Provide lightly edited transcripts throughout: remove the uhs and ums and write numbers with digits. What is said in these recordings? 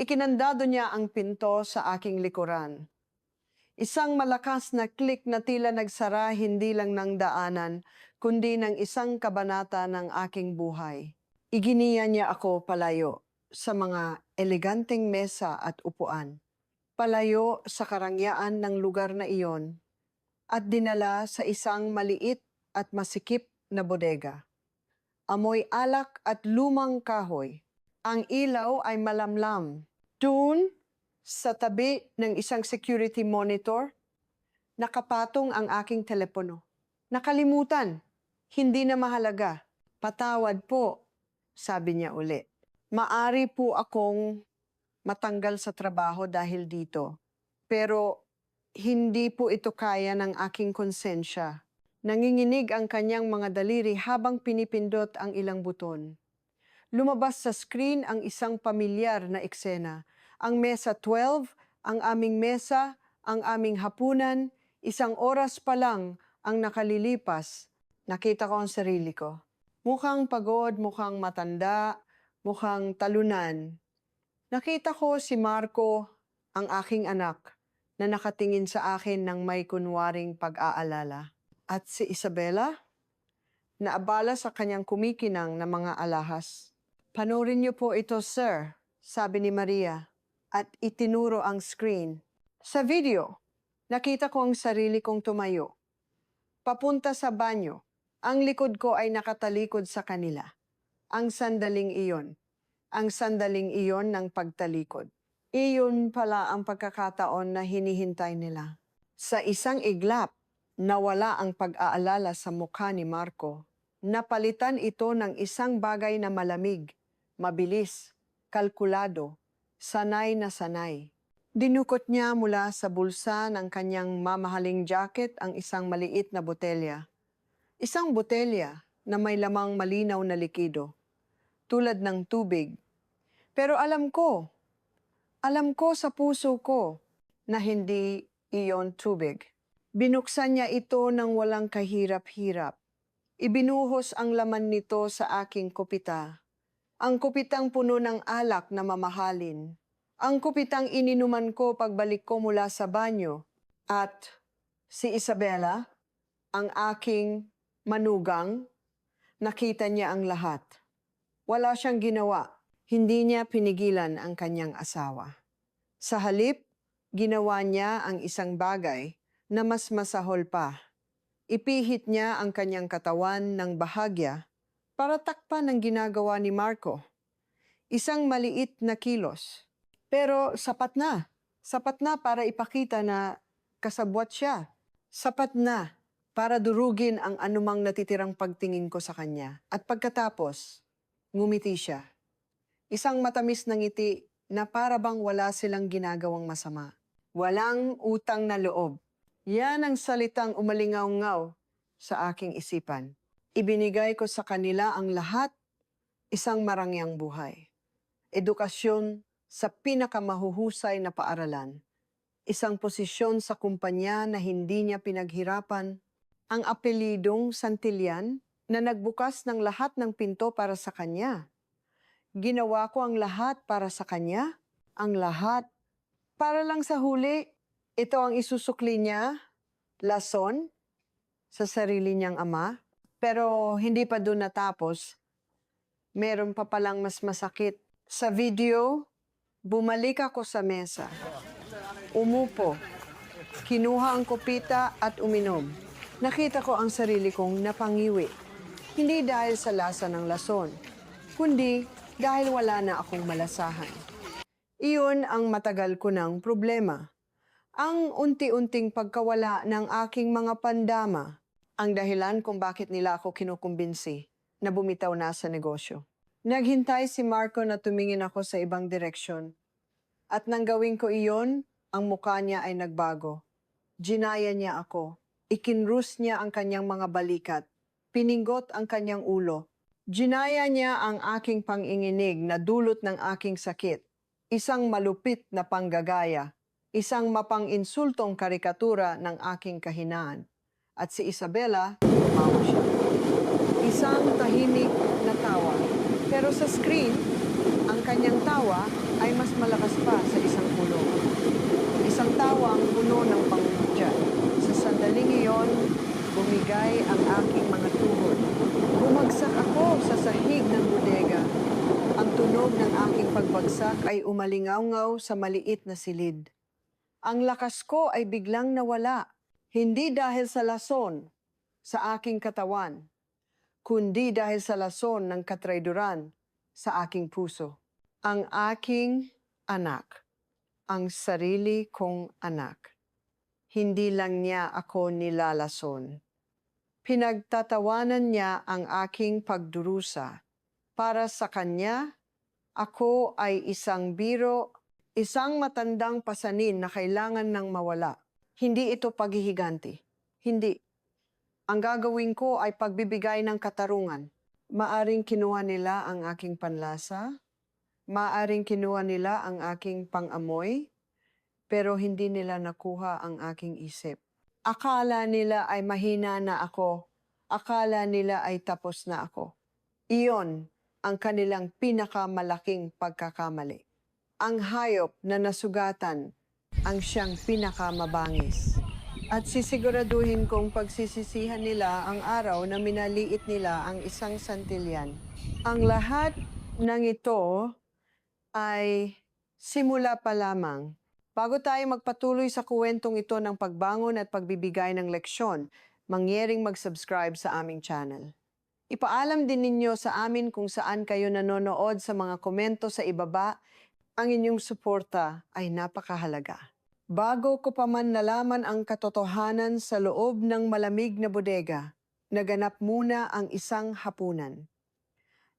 Ikinandado niya ang pinto sa aking likuran. Isang malakas na click na tila nagsara hindi lang ng daanan, kundi ng isang kabanata ng aking buhay. Iginiya niya ako palayo sa mga eleganteng mesa at upuan. Palayo sa karangyaan ng lugar na iyon at dinala sa isang maliit at masikip na bodega. Amoy alak at lumang kahoy. Ang ilaw ay malamlam. Doon, sa tabi ng isang security monitor, nakapatong ang aking telepono. Nakalimutan, hindi na mahalaga. Patawad po, sabi niya uli. Maari po akong matanggal sa trabaho dahil dito. Pero hindi po ito kaya ng aking konsensya. Nanginginig ang kanyang mga daliri habang pinipindot ang ilang buton. Lumabas sa screen ang isang pamilyar na eksena. Ang mesa 12, ang aming mesa, ang aming hapunan, 1 oras pa lang ang nakalilipas. Nakita ko ang sarili ko. Mukhang pagod, mukhang matanda, mukhang talunan. Nakita ko si Marco, ang aking anak, na nakatingin sa akin ng may kunwaring pag-aalala. At si Isabela, naabala sa kanyang kumikinang na mga alahas. Panoorin niyo po ito, sir, sabi ni Maria, at itinuro ang screen. Sa video, nakita ko ang sarili kong tumayo. Papunta sa banyo, ang likod ko ay nakatalikod sa kanila. Ang sandaling iyon ng pagtalikod. Iyon pala ang pagkakataon na hinihintay nila. Sa isang iglap, nawala ang pag-aalala sa mukha ni Marco. Napalitan ito ng isang bagay na malamig, mabilis, kalkulado, sanay na sanay. Dinukot niya mula sa bulsa ng kanyang mamahaling jacket ang isang maliit na botelya. Isang botelya na may lamang malinaw na likido, tulad ng tubig. Pero alam ko sa puso ko na hindi iyon tubig. Binuksan niya ito ng walang kahirap-hirap. Ibinuhos ang laman nito sa aking kupita. Ang kupitang puno ng alak na mamahalin. Ang kupitang ininuman ko pagbalik ko mula sa banyo. At si Isabela, ang aking manugang, nakita niya ang lahat. Wala siyang ginawa. Hindi niya pinigilan ang kanyang asawa. Sa halip, ginawa niya ang isang bagay na mas masahol pa. Ipihit niya ang kanyang katawan ng bahagya para takpan ang ginagawa ni Marco. Isang maliit na kilos. Pero sapat na. Sapat na para ipakita na kasabwat siya. Sapat na para durugin ang anumang natitirang pagtingin ko sa kanya. At pagkatapos, ngumiti siya. Isang matamis na ngiti na para bang wala silang ginagawang masama. Walang utang na loob. Yan ang salitang umalingaw-ngaw sa aking isipan. Ibinigay ko sa kanila ang lahat, isang marangyang buhay. Edukasyon sa pinakamahuhusay na paaralan. Isang posisyon sa kumpanya na hindi niya pinaghirapan. Ang apelidong Santillan na nagbukas ng lahat ng pinto para sa kanya. Ginawa ko ang lahat para sa kanya. Ang lahat. Para lang sa huli, ito ang isusukli niya, lason, sa sarili niyang ama. Pero hindi pa doon natapos. Meron pa palang mas masakit. Sa video, bumalik ako sa mesa. Umupo. Kinuha ang kopita at uminom. Nakita ko ang sarili kong napangiwi. Hindi dahil sa lasa ng lason, kundi dahil wala na akong malasahan. Iyon ang matagal ko ng problema. Ang unti-unting pagkawala ng aking mga pandama, ang dahilan kung bakit nila ako kinukumbinsi na bumitaw na sa negosyo. Naghintay si Marco na tumingin ako sa ibang direksyon. At nang gawin ko iyon, ang mukha niya ay nagbago. Ginaya niya ako. Ikinrus niya ang kanyang mga balikat. Pininggot ang kanyang ulo. Ginaya niya ang aking panginginig na dulot ng aking sakit. Isang malupit na panggagaya. Isang mapang-insultong karikatura ng aking kahinaan. At si Isabela, tumawa siya. Isang tahimik na tawa. Pero sa screen, ang Ang kanyang tawa ay mas malakas pa sa isang pulo. Isang tawa ang puno ng pangungutya. Sa sandaling iyon, bumigay ang aking mga tuhod. Bumagsak ako sa sahig ng bodega. Ang tunog ng aking pagbagsak ay umalingaw-ngaw sa maliit na silid. Ang lakas ko ay biglang nawala, hindi dahil sa lason sa aking katawan, kundi dahil sa lason ng katrayduran sa aking puso. Ang aking anak, ang sarili kong anak. Hindi lang niya ako nilalason. Pinagtatawanan niya ang aking pagdurusa. Para sa kanya, ako ay isang biro, isang matandang pasanin na kailangan ng mawala. Hindi ito paghihiganti. Hindi. Ang gagawin ko ay pagbibigay ng katarungan. Maaring kinuha nila ang aking panlasa, maaring kinuha nila ang aking pangamoy, pero hindi nila nakuha ang aking isip. Akala nila ay mahina na ako. Akala nila ay tapos na ako. Iyon ang kanilang pinakamalaking pagkakamali. Ang hayop na nasugatan ang siyang pinakamabangis. At sisiguraduhin kong pagsisisihan nila ang araw na minaliit nila ang isang santilyan. Ang lahat ng ito ay simula pa lamang. Bago tayo magpatuloy sa kwentong ito ng pagbangon at pagbibigay ng leksyon, mangyaring mag-subscribe sa aming channel. Ipaalam din ninyo sa amin kung saan kayo nanonood sa mga komento sa ibaba. Ang inyong suporta ay napakahalaga. Bago ko pa man nalaman ang katotohanan sa loob ng malamig na bodega, naganap muna ang isang hapunan.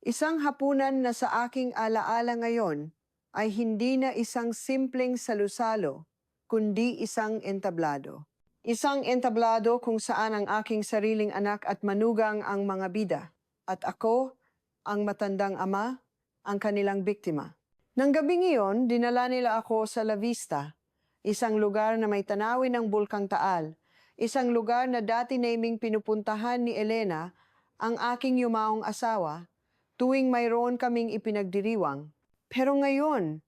Isang hapunan na sa aking alaala ngayon ay hindi na isang simpleng salusalo, kundi isang entablado. Isang entablado kung saan ang aking sariling anak at manugang ang mga bida, at ako, ang matandang ama, ang kanilang biktima. Nang gabing iyon, dinala nila ako sa La Vista, isang lugar na may tanawin ng Bulkang Taal, isang lugar na dati naming pinupuntahan ni Elena, ang aking yumaong asawa, tuwing mayroon kaming ipinagdiriwang. Pero ngayon,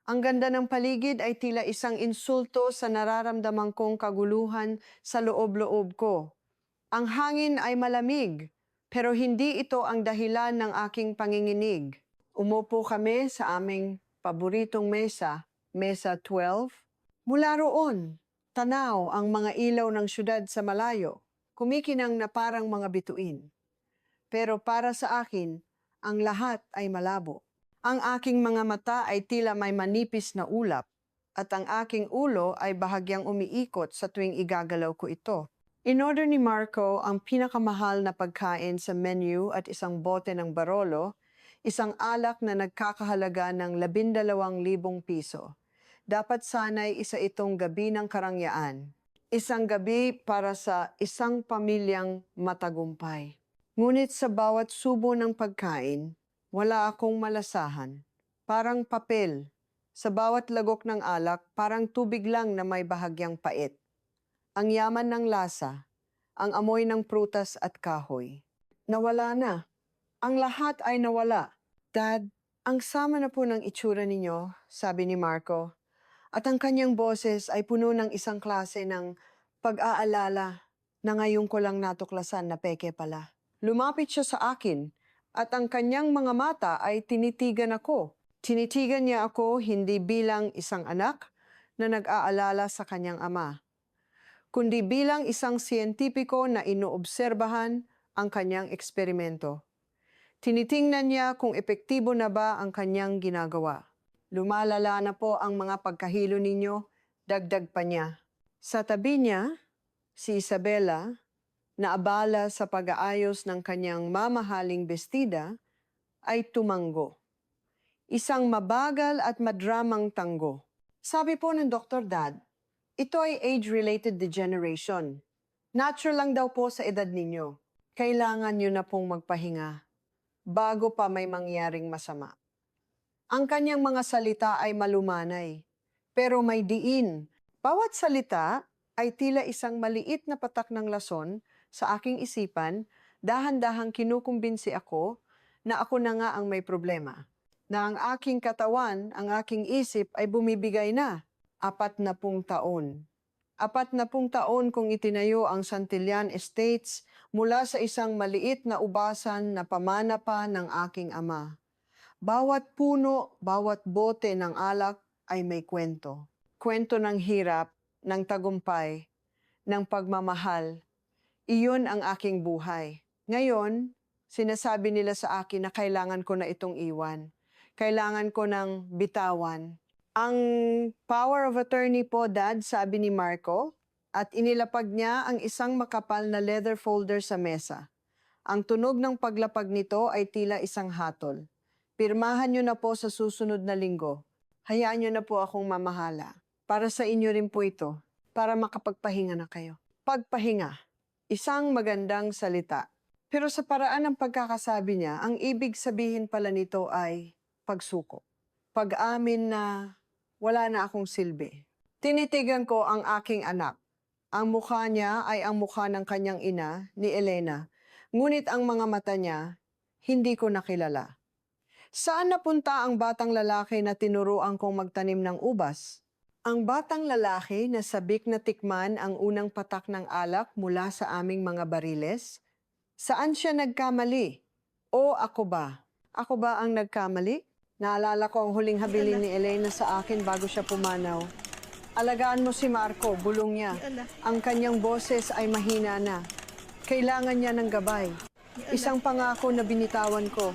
ang ganda ng paligid ay tila isang insulto sa nararamdaman kong kaguluhan sa loob-loob ko. Ang hangin ay malamig, pero hindi ito ang dahilan ng aking panginginig. Umupo kami sa aming paboritong mesa, Mesa 12. Mula roon, tanaw ang mga ilaw ng syudad sa malayo, kumikinang na parang mga bituin. Pero para sa akin, ang lahat ay malabo. Ang aking mga mata ay tila may manipis na ulap, at ang aking ulo ay bahagyang umiikot sa tuwing igagalaw ko ito. In-order ni Marco ang pinakamahal na pagkain sa menu at isang bote ng Barolo, isang alak na nagkakahalaga ng 12,000 piso. Dapat sana'y isa itong gabi ng karangyaan. Isang gabi para sa isang pamilyang matagumpay. Ngunit sa bawat subo ng pagkain, wala akong malasahan. Parang papel. Sa bawat lagok ng alak, parang tubig lang na may bahagyang pait. Ang yaman ng lasa, ang amoy ng prutas at kahoy. Nawala na. Ang lahat ay nawala. Dad, ang sama na po ng itsura ninyo, sabi ni Marco. At ang kanyang boses ay puno ng isang klase ng pag-aalala na ngayon ko lang natuklasan na peke pala. Lumapit siya sa akin at ang kanyang mga mata ay tinitigan ako. Tinitigan niya ako hindi bilang isang anak na nag-aalala sa kanyang ama, kundi bilang isang siyentipiko na inoobserbahan ang kanyang eksperimento. Tinitingnan niya kung epektibo na ba ang kanyang ginagawa. Lumalala na po ang mga pagkahilo ninyo, dagdag pa niya. Sa tabi niya, si Isabela, na abala sa pag-aayos ng kanyang mamahaling bestida, ay tumanggo. Isang mabagal at madramang tanggo. Sabi po ng Dr. Dad, ito ay age-related degeneration. Natural lang daw po sa edad ninyo. Kailangan nyo na pong magpahinga bago pa may mangyaring masama. Ang kanyang mga salita ay malumanay, pero may diin. Bawat salita ay tila isang maliit na patak ng lason sa aking isipan, dahan-dahang kinukumbinsi ako na ako na nga ang may problema. na ang aking katawan, ang aking isip ay bumibigay na. 40 taon. 40 taon kong itinayo ang Santillan Estates mula sa isang maliit na ubasan na pamana pa ng aking ama. Bawat puno, bawat bote ng alak ay may kwento. Kwento ng hirap, ng tagumpay, ng pagmamahal. Iyon ang aking buhay. Ngayon, sinasabi nila sa akin na kailangan ko na itong iwan. Kailangan ko ng bitawan. Ang power of attorney po, Dad, sabi ni Marco, at inilapag niya ang isang makapal na leather folder sa mesa. Ang tunog ng paglapag nito ay tila isang hatol. Pirmahan niyo na po sa susunod na linggo. Hayaan niyo na po akong mamahala. Para sa inyo rin po ito, para makapagpahinga na kayo. Pagpahinga, isang magandang salita. Pero sa paraan ng pagkakasabi niya, ang ibig sabihin pala nito ay pagsuko. Pag-amin na wala na akong silbi. Tinitigan ko ang aking anak. Ang mukha niya ay ang mukha ng kanyang ina, ni Elena. Ngunit ang mga mata niya, hindi ko nakilala. Saan napunta ang batang lalaki na tinuruan kong magtanim ng ubas? Ang batang lalaki na sabik na tikman ang unang patak ng alak mula sa aming mga bariles? Saan siya nagkamali? O ako ba? Ako ba ang nagkamali? Naalala ko ang huling habilin ni Elena sa akin bago siya pumanaw. Alagaan mo si Marco, bulong niya. Ang kanyang boses ay mahina na. Kailangan niya ng gabay. Isang pangako na binitawan ko.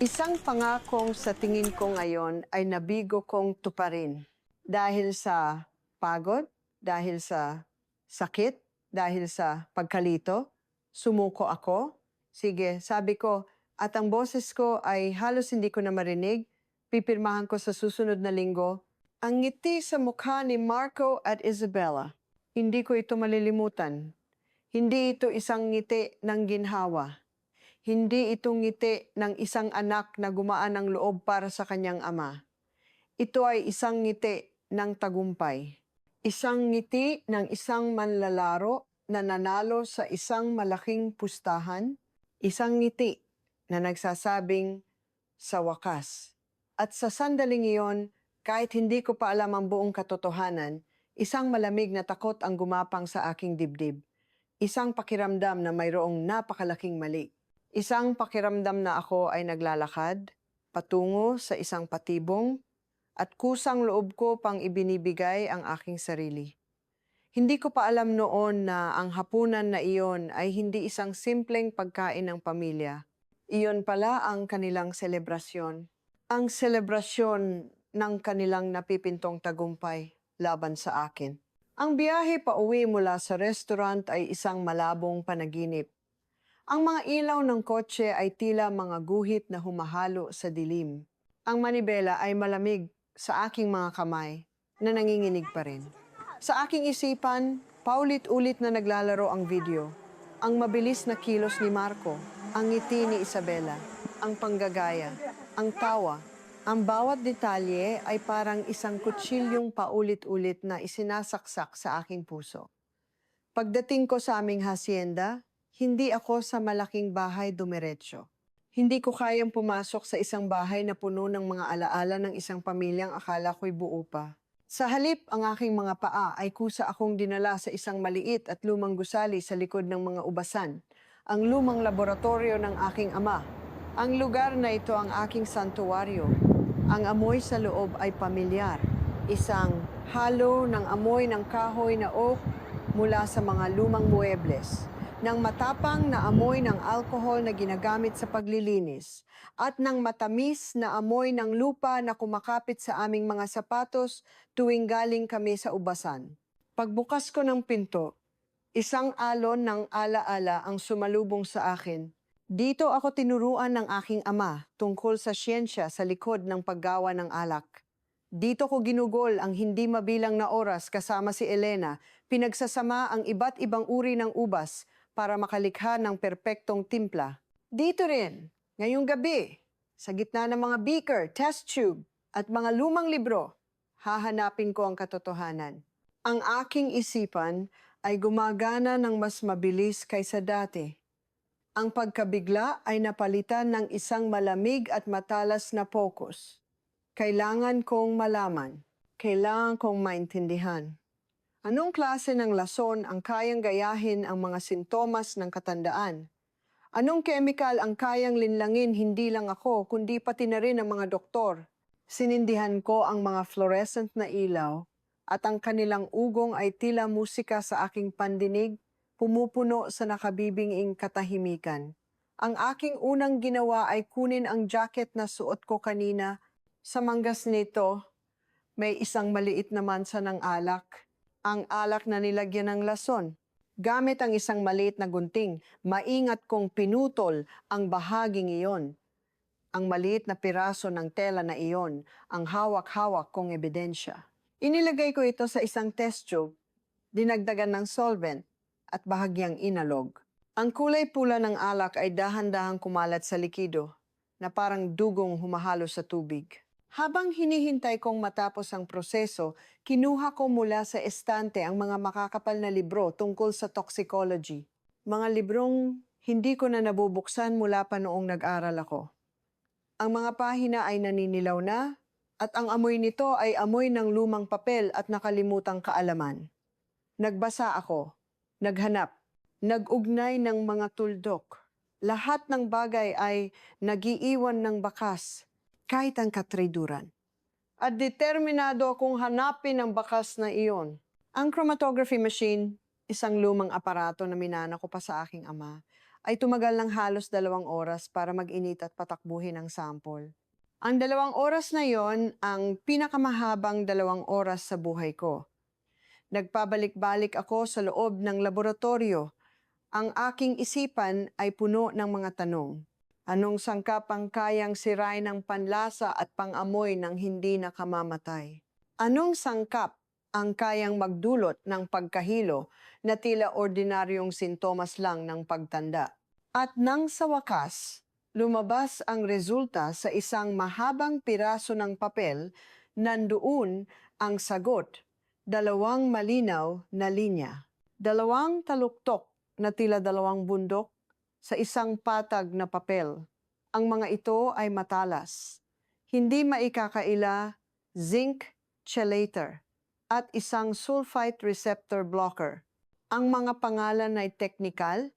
Isang pangakong sa tingin ko ngayon ay nabigo kong tuparin. Dahil sa pagod, dahil sa sakit, dahil sa pagkalito, sumuko ako. Sige, sabi ko, at ang boses ko ay halos hindi ko na marinig. Pipirmahan ko sa susunod na linggo. Ang ngiti sa mukha ni Marco at Isabella, hindi ko ito malilimutan. Hindi ito isang ngiti ng ginhawa. Hindi ito ngiti ng isang anak na gumaan ng loob para sa kanyang ama. Ito ay isang ngiti ng tagumpay. Isang ngiti ng isang manlalaro na nanalo sa isang malaking pustahan. Isang ngiti na nagsasabing, sa wakas. At sa sandaling iyon, kahit hindi ko pa alam ang buong katotohanan, isang malamig na takot ang gumapang sa aking dibdib. Isang pakiramdam na mayroong napakalaking mali. Isang pakiramdam na ako ay naglalakad, patungo sa isang patibong, at kusang loob ko pang ibinibigay ang aking sarili. Hindi ko pa alam noon na ang hapunan na iyon ay hindi isang simpleng pagkain ng pamilya. Iyon pala ang kanilang selebrasyon. Ang selebrasyon ng kanilang napipintong tagumpay laban sa akin. Ang biyahe pa uwi mula sa restaurant ay isang malabong panaginip. Ang mga ilaw ng kotse ay tila mga guhit na humahalo sa dilim. Ang manibela ay malamig sa aking mga kamay na nanginginig pa rin. Sa aking isipan, paulit-ulit na naglalaro ang video. Ang mabilis na kilos ni Marco, ang ngiti ni Isabela, ang panggagaya, ang tawa. Ang bawat detalye ay parang isang kutsilyong paulit-ulit na isinasaksak sa aking puso. Pagdating ko sa aming hacienda, hindi ako sa malaking bahay dumiretso. Hindi ko kayang pumasok sa isang bahay na puno ng mga alaala ng isang pamilyang akala ko'y buo pa. Sa halip, ang aking mga paa ay kusa akong dinala sa isang maliit at lumang gusali sa likod ng mga ubasan, ang lumang laboratorio ng aking ama. Ang lugar na ito ang aking santuwaryo. Ang amoy sa loob ay pamilyar. Isang halo ng amoy ng kahoy na oak mula sa mga lumang muebles, ng matapang na amoy ng alkohol na ginagamit sa paglilinis, at ng matamis na amoy ng lupa na kumakapit sa aming mga sapatos tuwing galing kami sa ubasan. Pagbukas ko ng pinto, isang alon ng alaala ang sumalubong sa akin. Dito ako tinuruan ng aking ama tungkol sa siyensya sa likod ng paggawa ng alak. Dito ko ginugol ang hindi mabilang na oras kasama si Elena, pinagsasama ang iba't ibang uri ng ubas para makalikha ng perpektong timpla. Dito rin, ngayong gabi, sa gitna ng mga beaker, test tube, at mga lumang libro, hahanapin ko ang katotohanan. Ang aking isipan ay gumagana ng mas mabilis kaysa dati. Ang pagkabigla ay napalitan ng isang malamig at matalas na focus. Kailangan kong malaman. Kailangan kong maintindihan. Anong klase ng lason ang kayang gayahin ang mga sintomas ng katandaan? Anong chemical ang kayang linlangin hindi lang ako, kundi pati na rin ang mga doktor? Sinindihan ko ang mga fluorescent na ilaw at ang kanilang ugong ay tila musika sa aking pandinig, pumupuno sa nakabibinging katahimikan. Ang aking unang ginawa ay kunin ang jacket na suot ko kanina. Sa manggas nito, may isang maliit na mansa ng alak. Ang alak na nilagyan ng lason. Gamit ang isang maliit na gunting, maingat kong pinutol ang bahaging iyon. Ang maliit na piraso ng tela na iyon, ang hawak-hawak kong ebidensya. Inilagay ko ito sa isang test tube, dinagdagan ng solvent at bahagyang inalog. Ang kulay pula ng alak ay dahan-dahang kumalat sa likido na parang dugong humahalo sa tubig. Habang hinihintay kong matapos ang proseso, kinuha ko mula sa estante ang mga makakapal na libro tungkol sa toxicology. Mga librong hindi ko na nabubuksan mula pa noong nag-aral ako. Ang mga pahina ay naninilaw na at ang amoy nito ay amoy ng lumang papel at nakalimutang kaalaman. Nagbasa ako, naghanap, nag-ugnay ng mga tuldok. Lahat ng bagay ay nagiiwan ng bakas. Kahit ang katriduran. At determinado akong hanapin ang bakas na iyon. Ang chromatography machine, isang lumang aparato na minana ko pa sa aking ama, ay tumagal ng halos 2 oras para mag-init at patakbuhin ang sample. Ang 2 oras na iyon ang pinakamahabang 2 oras sa buhay ko. Nagpabalik-balik ako sa loob ng laboratorio. Ang aking isipan ay puno ng mga tanong. Anong sangkap ang kayang sirain ng panlasa at pangamoy ng hindi nakamamatay? Anong sangkap ang kayang magdulot ng pagkahilo na tila ordinaryong sintomas lang ng pagtanda? At nang sa wakas, lumabas ang resulta sa isang mahabang piraso ng papel, nandoon ang sagot, 2 malinaw na linya. 2 taluktok na tila 2 bundok sa isang patag na papel. Ang mga ito ay matalas, hindi maikakaila, zinc chelator, at isang sulfite receptor blocker. Ang mga pangalan ay teknikal,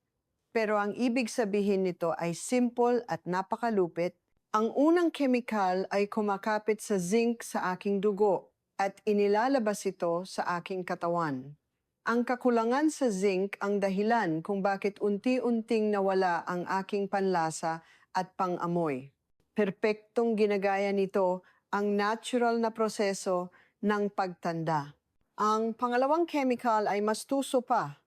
pero ang ibig sabihin nito ay simple at napakalupit. Ang unang chemical ay kumakapit sa zinc sa aking dugo at inilalabas ito sa aking katawan. Ang kakulangan sa zinc ang dahilan kung bakit unti-unting nawala ang aking panlasa at pangamoy. Perpektong ginagaya nito ang natural na proseso ng pagtanda. Ang pangalawang chemical ay mas tuso pa.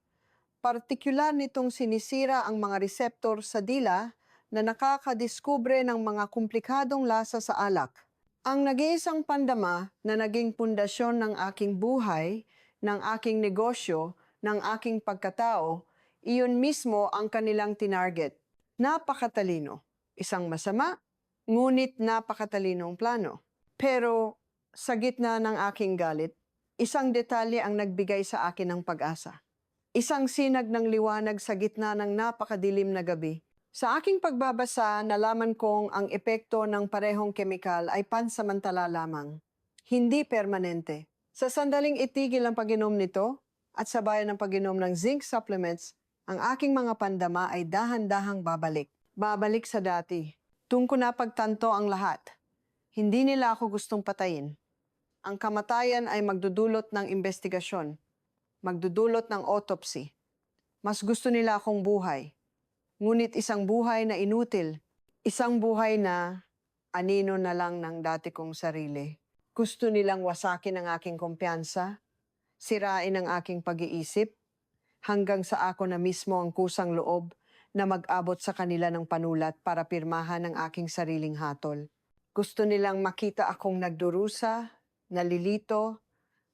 Partikular nitong sinisira ang mga receptor sa dila na nakakadiskubre ng mga komplikadong lasa sa alak. Ang nag-iisang pandama na naging pundasyon ng aking buhay, ng aking negosyo, ng aking pagkatao, iyon mismo ang kanilang tinarget. Napakatalino. Isang masama, ngunit napakatalinong plano. Pero sa gitna ng aking galit, isang detalye ang nagbigay sa akin ng pag-asa. Isang sinag ng liwanag sa gitna ng napakadilim na gabi. Sa aking pagbabasa, nalaman kong ang epekto ng parehong kemikal ay pansamantala lamang, hindi permanente. Sa sandaling itigil ang pag-inom nito at sabayan ng pag-inom ng zinc supplements, ang aking mga pandama ay dahan-dahang babalik. Babalik sa dati. Doon ko napagtanto ang lahat. Hindi nila ako gustong patayin. Ang kamatayan ay magdudulot ng investigasyon, magdudulot ng autopsy. Mas gusto nila akong buhay. Ngunit isang buhay na inutil, isang buhay na anino na lang ng dati kong sarili. Gusto nilang wasakin ang aking kumpiyansa, sirain ang aking pag-iisip, hanggang sa ako na mismo ang kusang loob na mag-abot sa kanila ng panulat para pirmahan ang aking sariling hatol. Gusto nilang makita akong nagdurusa, nalilito,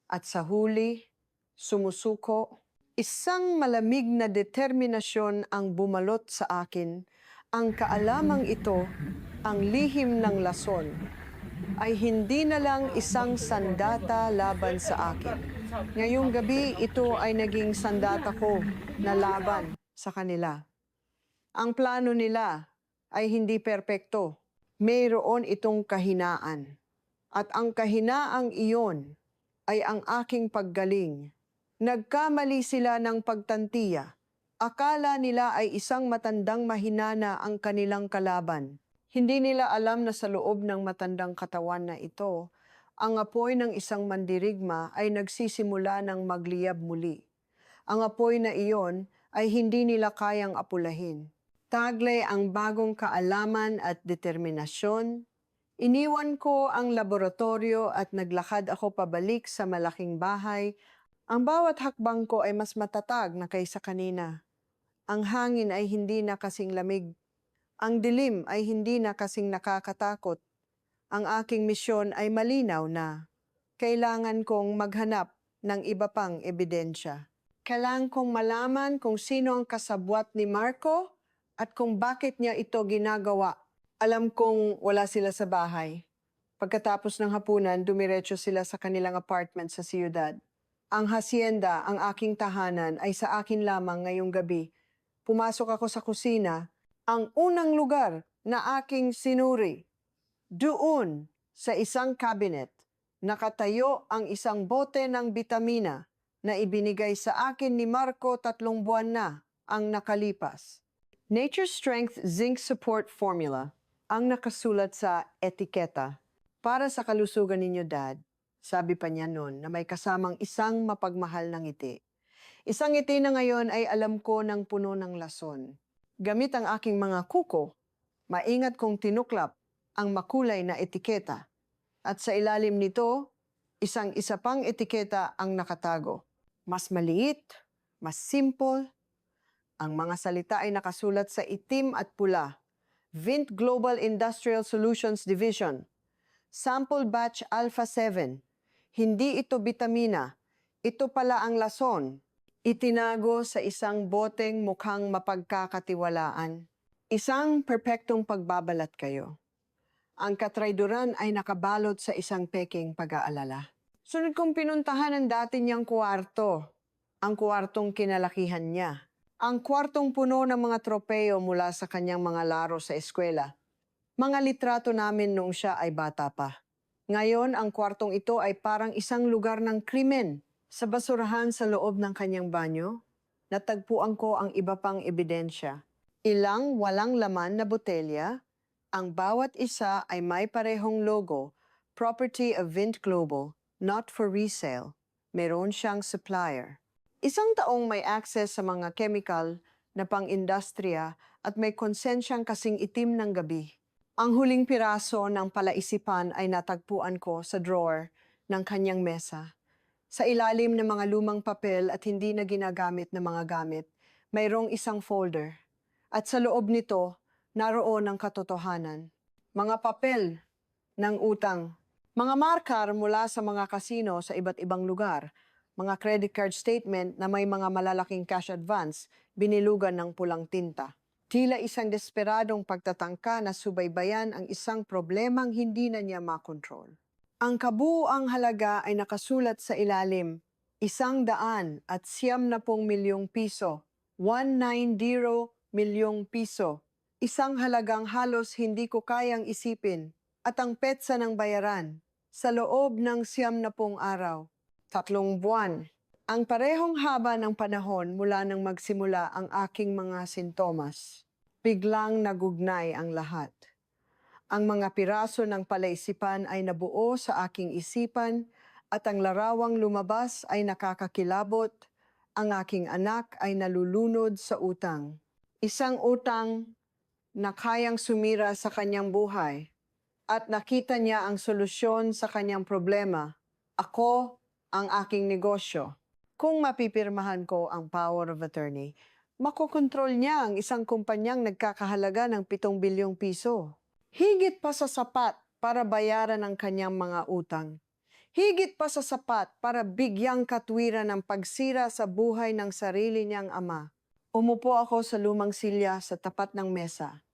at sa huli, sumusuko. Isang malamig na determinasyon ang bumalot sa akin. Ang kaalamang ito, ang lihim ng lason, ay hindi na lang isang sandata laban sa akin. Ngayong gabi, ito ay naging sandata ko na laban sa kanila. Ang plano nila ay hindi perpekto. Mayroon itong kahinaan. At ang kahinaang iyon ay ang aking paggaling. Nagkamali sila ng pagtantiya. Akala nila ay isang matandang mahinana ang kanilang kalaban. Hindi nila alam na sa loob ng matandang katawan na ito, ang apoy ng isang mandirigma ay nagsisimula ng magliyab muli. Ang apoy na iyon ay hindi nila kayang apulahin. Taglay ang bagong kaalaman at determinasyon. Iniwan ko ang laboratorio at naglakad ako pabalik sa malaking bahay. Ang bawat hakbang ko ay mas matatag na kaysa kanina. Ang hangin ay hindi na kasing lamig. Ang dilim ay hindi na kasing nakakatakot. Ang aking misyon ay malinaw na. Kailangan kong maghanap ng iba pang ebidensya. Kailangan kong malaman kung sino ang kasabwat ni Marco at kung bakit niya ito ginagawa. Alam kong wala sila sa bahay. Pagkatapos ng hapunan, dumiretso sila sa kanilang apartment sa siyudad. Ang hacienda, ang aking tahanan, ay sa akin lamang ngayong gabi. Pumasok ako sa kusina, ang unang lugar na aking sinuri. Doon, sa isang cabinet, nakatayo ang isang bote ng bitamina na ibinigay sa akin ni Marco 3 buwan na ang nakalipas. Nature Strength Zinc Support Formula ang nakasulat sa etiketa. Para sa kalusugan ninyo, Dad, sabi pa niya noon na may kasamang isang mapagmahal na ngiti. Isang ngiti na ngayon ay alam ko ng puno ng lason. Gamit ang aking mga kuko, maingat kong tinuklap ang makulay na etiketa. At sa ilalim nito, isang-isa pang etiketa ang nakatago. Mas maliit, mas simple. Ang mga salita ay nakasulat sa itim at pula. Vint Global Industrial Solutions Division. Sample Batch Alpha 7. Hindi ito bitamina. Ito pala ang lason. Itinago sa isang boteng mukhang mapagkakatiwalaan. Isang perpektong pagbabalat kayo. Ang katrayduran ay nakabalot sa isang peking pag-aalala. Sunod kong pinuntahan ang dati niyang kwarto. Ang kwartong kinalakihan niya. Ang kwartong puno ng mga tropeyo mula sa kanyang mga laro sa eskwela. Mga litrato namin noong siya ay bata pa. Ngayon, ang kwartong ito ay parang isang lugar ng krimen. Sa basurahan sa loob ng kanyang banyo, natagpuan ko ang iba pang ebidensya. Ilang walang laman na botelya, ang bawat isa ay may parehong logo, property of Vint Global, not for resale. Meron siyang supplier. Isang taong may access sa mga chemical na pang-industriya at may konsensyang kasing itim ng gabi. Ang huling piraso ng palaisipan ay natagpuan ko sa drawer ng kanyang mesa. Sa ilalim ng mga lumang papel at hindi na ginagamit na mga gamit, mayroong isang folder. At sa loob nito, naroon ang katotohanan. Mga papel ng utang. Mga markar mula sa mga kasino sa iba't ibang lugar. Mga credit card statement na may mga malalaking cash advance, binilugan ng pulang tinta. Tila isang desperadong pagtatangka na subaybayan ang isang problemang hindi na niya makontrol. Ang kabuuang halaga ay nakasulat sa ilalim, 190 milyong piso, 190 milyong piso. Isang halagang halos hindi ko kayang isipin at ang petsa ng bayaran sa loob ng 90 araw, 3 buwan. Ang parehong haba ng panahon mula nang magsimula ang aking mga sintomas. Biglang nagugnay ang lahat. Ang mga piraso ng palaisipan ay nabuo sa aking isipan at ang larawang lumabas ay nakakakilabot. Ang aking anak ay nalulunod sa utang. Isang utang na kayang sumira sa kanyang buhay at nakita niya ang solusyon sa kanyang problema. Ako ang aking negosyo. Kung mapipirmahan ko ang power of attorney, makokontrol niya ang isang kumpanyang nagkakahalaga ng 7 bilyong piso. Higit pa sa sapat para bayaran ang kanyang mga utang. Higit pa sa sapat para bigyang katwiran ng pagsira sa buhay ng sarili niyang ama. Umupo ako sa lumang silya sa tapat ng mesa.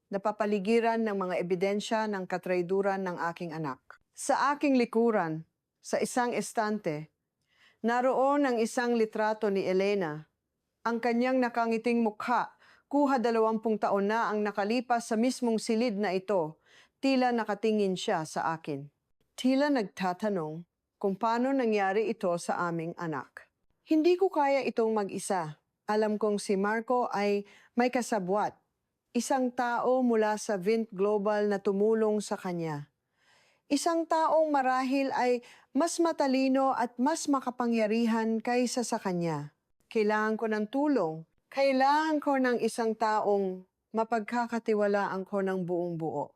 Napapaligiran ng mga ebidensya ng katrayduran ng aking anak. Sa aking likuran, sa isang estante, naroon ang isang litrato ni Elena. Ang kanyang nakangiting mukha, Kuha 20 taon na ang nakalipas sa mismong silid na ito. Tila nakatingin siya sa akin. Tila nagtatanong kung paano nangyari ito sa aming anak. Hindi ko kaya itong mag-isa. Alam kong si Marco ay may kasabwat. Isang tao mula sa Vint Global na tumulong sa kanya. Isang taong marahil ay mas matalino at mas makapangyarihan kaysa sa kanya. Kailangan ko ng tulong. Kailangan ko ng isang taong mapagkakatiwalaan ko ng buong buo.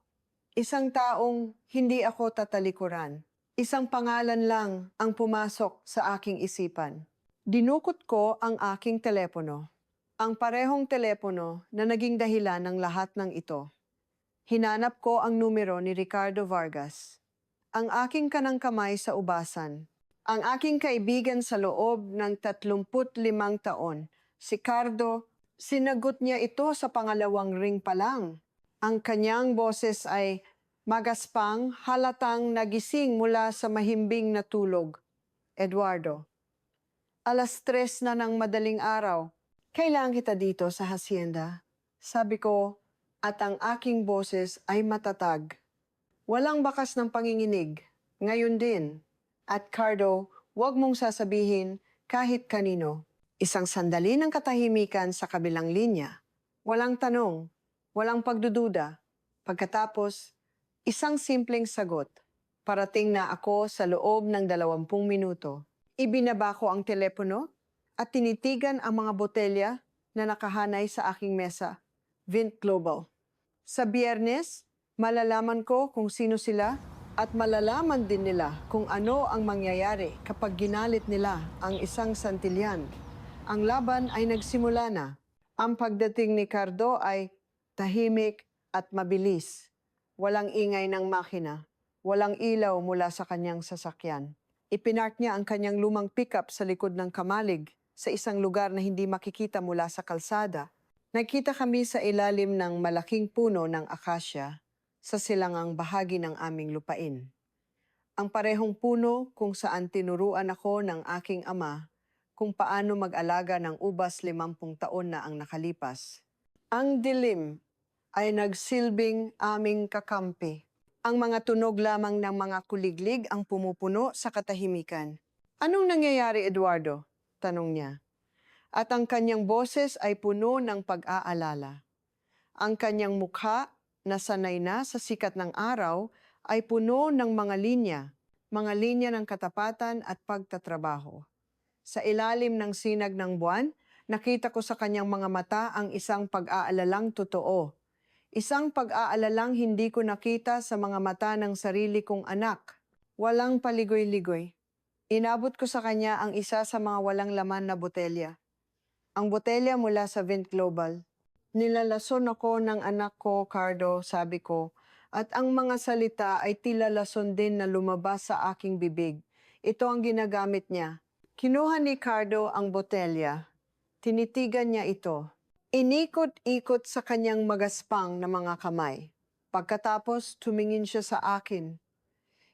Isang taong hindi ako tatalikuran. Isang pangalan lang ang pumasok sa aking isipan. Dinukot ko ang aking telepono. Ang parehong telepono na naging dahilan ng lahat ng ito. Hinanap ko ang numero ni Ricardo Vargas. Ang aking kanang kamay sa ubasan. Ang aking kaibigan sa loob ng 35 taon. Si Cardo, sinagot niya ito sa pangalawang ring pa lang. Ang kanyang boses ay magaspang, halatang nagising mula sa mahimbing na tulog. Eduardo, 3:00 na ng madaling araw. Kailangan kita dito sa hacienda. Sabi ko, at ang aking boses ay matatag. Walang bakas ng panginginig. Ngayon din. At Cardo, huwag mong sasabihin kahit kanino. Isang sandali ng katahimikan sa kabilang linya. Walang tanong, walang pagdududa. Pagkatapos, isang simpleng sagot. Parating na ako sa loob ng 20 minuto. Ibinaba ko ang telepono at tinitigan ang mga botelya na nakahanay sa aking mesa. Vint Global. Sa Biyernes, malalaman ko kung sino sila at malalaman din nila kung ano ang mangyayari kapag ginalit nila ang isang santilyan. Ang laban ay nagsimula na. Ang pagdating ni Cardo ay tahimik at mabilis. Walang ingay ng makina. Walang ilaw mula sa kanyang sasakyan. Ipinark niya ang kanyang lumang pickup sa likod ng kamalig sa isang lugar na hindi makikita mula sa kalsada. Nakita kami sa ilalim ng malaking puno ng akasya sa silangang bahagi ng aming lupain. Ang parehong puno kung saan tinuruan ako ng aking ama kung paano mag-alaga ng ubas 50 taon na ang nakalipas. Ang dilim ay nagsilbing aming kakampi. Ang mga tunog lamang ng mga kuliglig ang pumupuno sa katahimikan. Anong nangyayari, Eduardo? Tanong niya. At ang kanyang boses ay puno ng pag-aalala. Ang kanyang mukha, na sanay na sa sikat ng araw, ay puno ng mga linya ng katapatan at pagtatrabaho. Sa ilalim ng sinag ng buwan, nakita ko sa kanyang mga mata ang isang pag-aalalang totoo. Isang pag-aalalang hindi ko nakita sa mga mata ng sarili kong anak. Walang paligoy-ligoy. Inabot ko sa kanya ang isa sa mga walang laman na botelya. Ang botelya mula sa Vint Global. Nilalason ako ng anak ko, Cardo, sabi ko, at ang mga salita ay tila lason din na lumabas sa aking bibig. Ito ang ginagamit niya. Kinuha ni Cardo ang botelya. Tinitigan niya ito. Inikot-ikot sa kanyang magaspang na mga kamay. Pagkatapos, tumingin siya sa akin.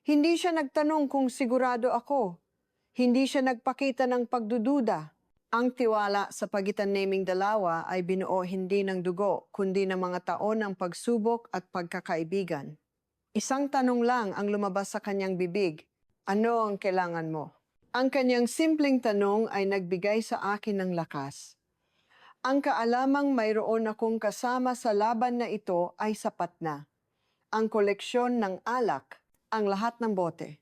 Hindi siya nagtanong kung sigurado ako. Hindi siya nagpakita ng pagdududa. Ang tiwala sa pagitan naming dalawa ay binuo hindi ng dugo, kundi ng mga taon ng pagsubok at pagkakaibigan. Isang tanong lang ang lumabas sa kanyang bibig. Ano ang kailangan mo? Ang kanyang simpleng tanong ay nagbigay sa akin ng lakas. Ang kaalamang mayroon akong kasama sa laban na ito ay sapat na. Ang koleksyon ng alak, ang lahat ng bote.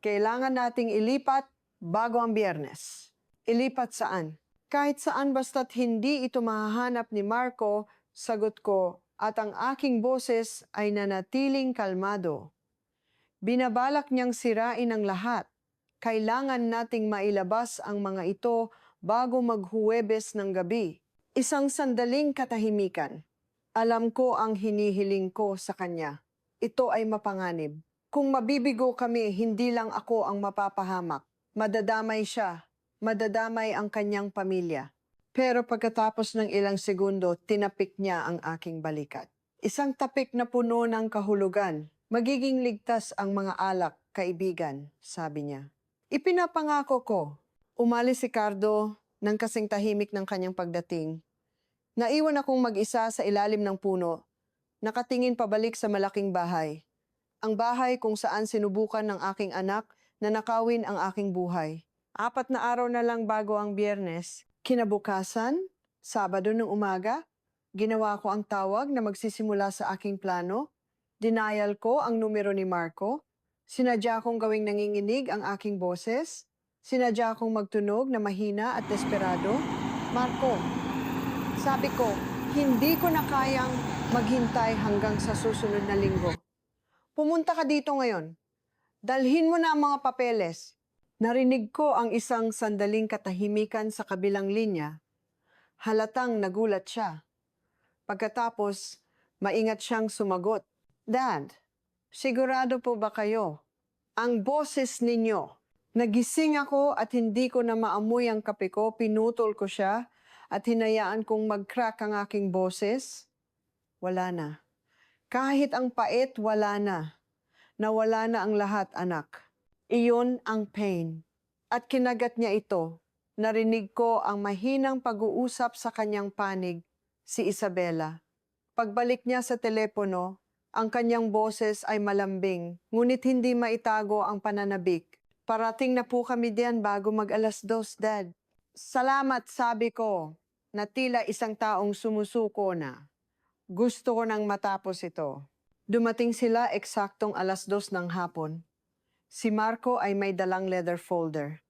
Kailangan nating ilipat bago ang Biyernes. Ilipat saan? Kahit saan basta't hindi ito mahahanap ni Marco, sagot ko, at ang aking boses ay nanatiling kalmado. Binabalak niyang sirain ang lahat. Kailangan nating mailabas ang mga ito bago maghuwebes ng gabi. Isang sandaling katahimikan. Alam ko ang hinihiling ko sa kanya. Ito ay mapanganib. Kung mabibigo kami, hindi lang ako ang mapapahamak. Madadamay siya. Madadamay ang kanyang pamilya. Pero pagkatapos ng ilang segundo, tinapik niya ang aking balikat. Isang tapik na puno ng kahulugan. Magiging ligtas ang mga alak, kaibigan, sabi niya. Ipinapangako ko. Umalis si Cardo nang kasing tahimik ng kanyang pagdating. Naiwan akong mag-isa sa ilalim ng puno, nakatingin pabalik sa malaking bahay. Ang bahay kung saan sinubukan ng aking anak na nakawin ang aking buhay. 4 na araw na lang bago ang Biyernes, kinabukasan, Sabado ng umaga, ginawa ko ang tawag na magsisimula sa aking plano. Denial ko ang numero ni Marco. Sinadya kong gawing nanginginig ang aking boses. Sinadya kong magtunog na mahina at desperado. Marco, sabi ko, hindi ko na kayang maghintay hanggang sa susunod na linggo. Pumunta ka dito ngayon. Dalhin mo na ang mga papeles. Narinig ko ang isang sandaling katahimikan sa kabilang linya. Halatang nagulat siya. Pagkatapos, maingat siyang sumagot. Dad, sigurado po ba kayo? Ang boses ninyo. Nagising ako at hindi ko na maamoy ang kape ko, pinutol ko siya at hinayaan kong mag-crack ang aking boses. Wala na. Kahit ang pait, wala na. Nawala na ang lahat, anak. Iyon ang pain. At kinagat niya ito. Narinig ko ang mahinang pag-uusap sa kanyang panig, si Isabela. Pagbalik niya sa telepono, ang kanyang boses ay malambing, ngunit hindi maitago ang pananabik. Parating na po kami diyan bago mag-2:00, Dad. Salamat, sabi ko, na tila isang taong sumusuko na. Gusto ko nang matapos ito. Dumating sila eksaktong 2:00 ng hapon. Si Marco ay may dalang leather folder.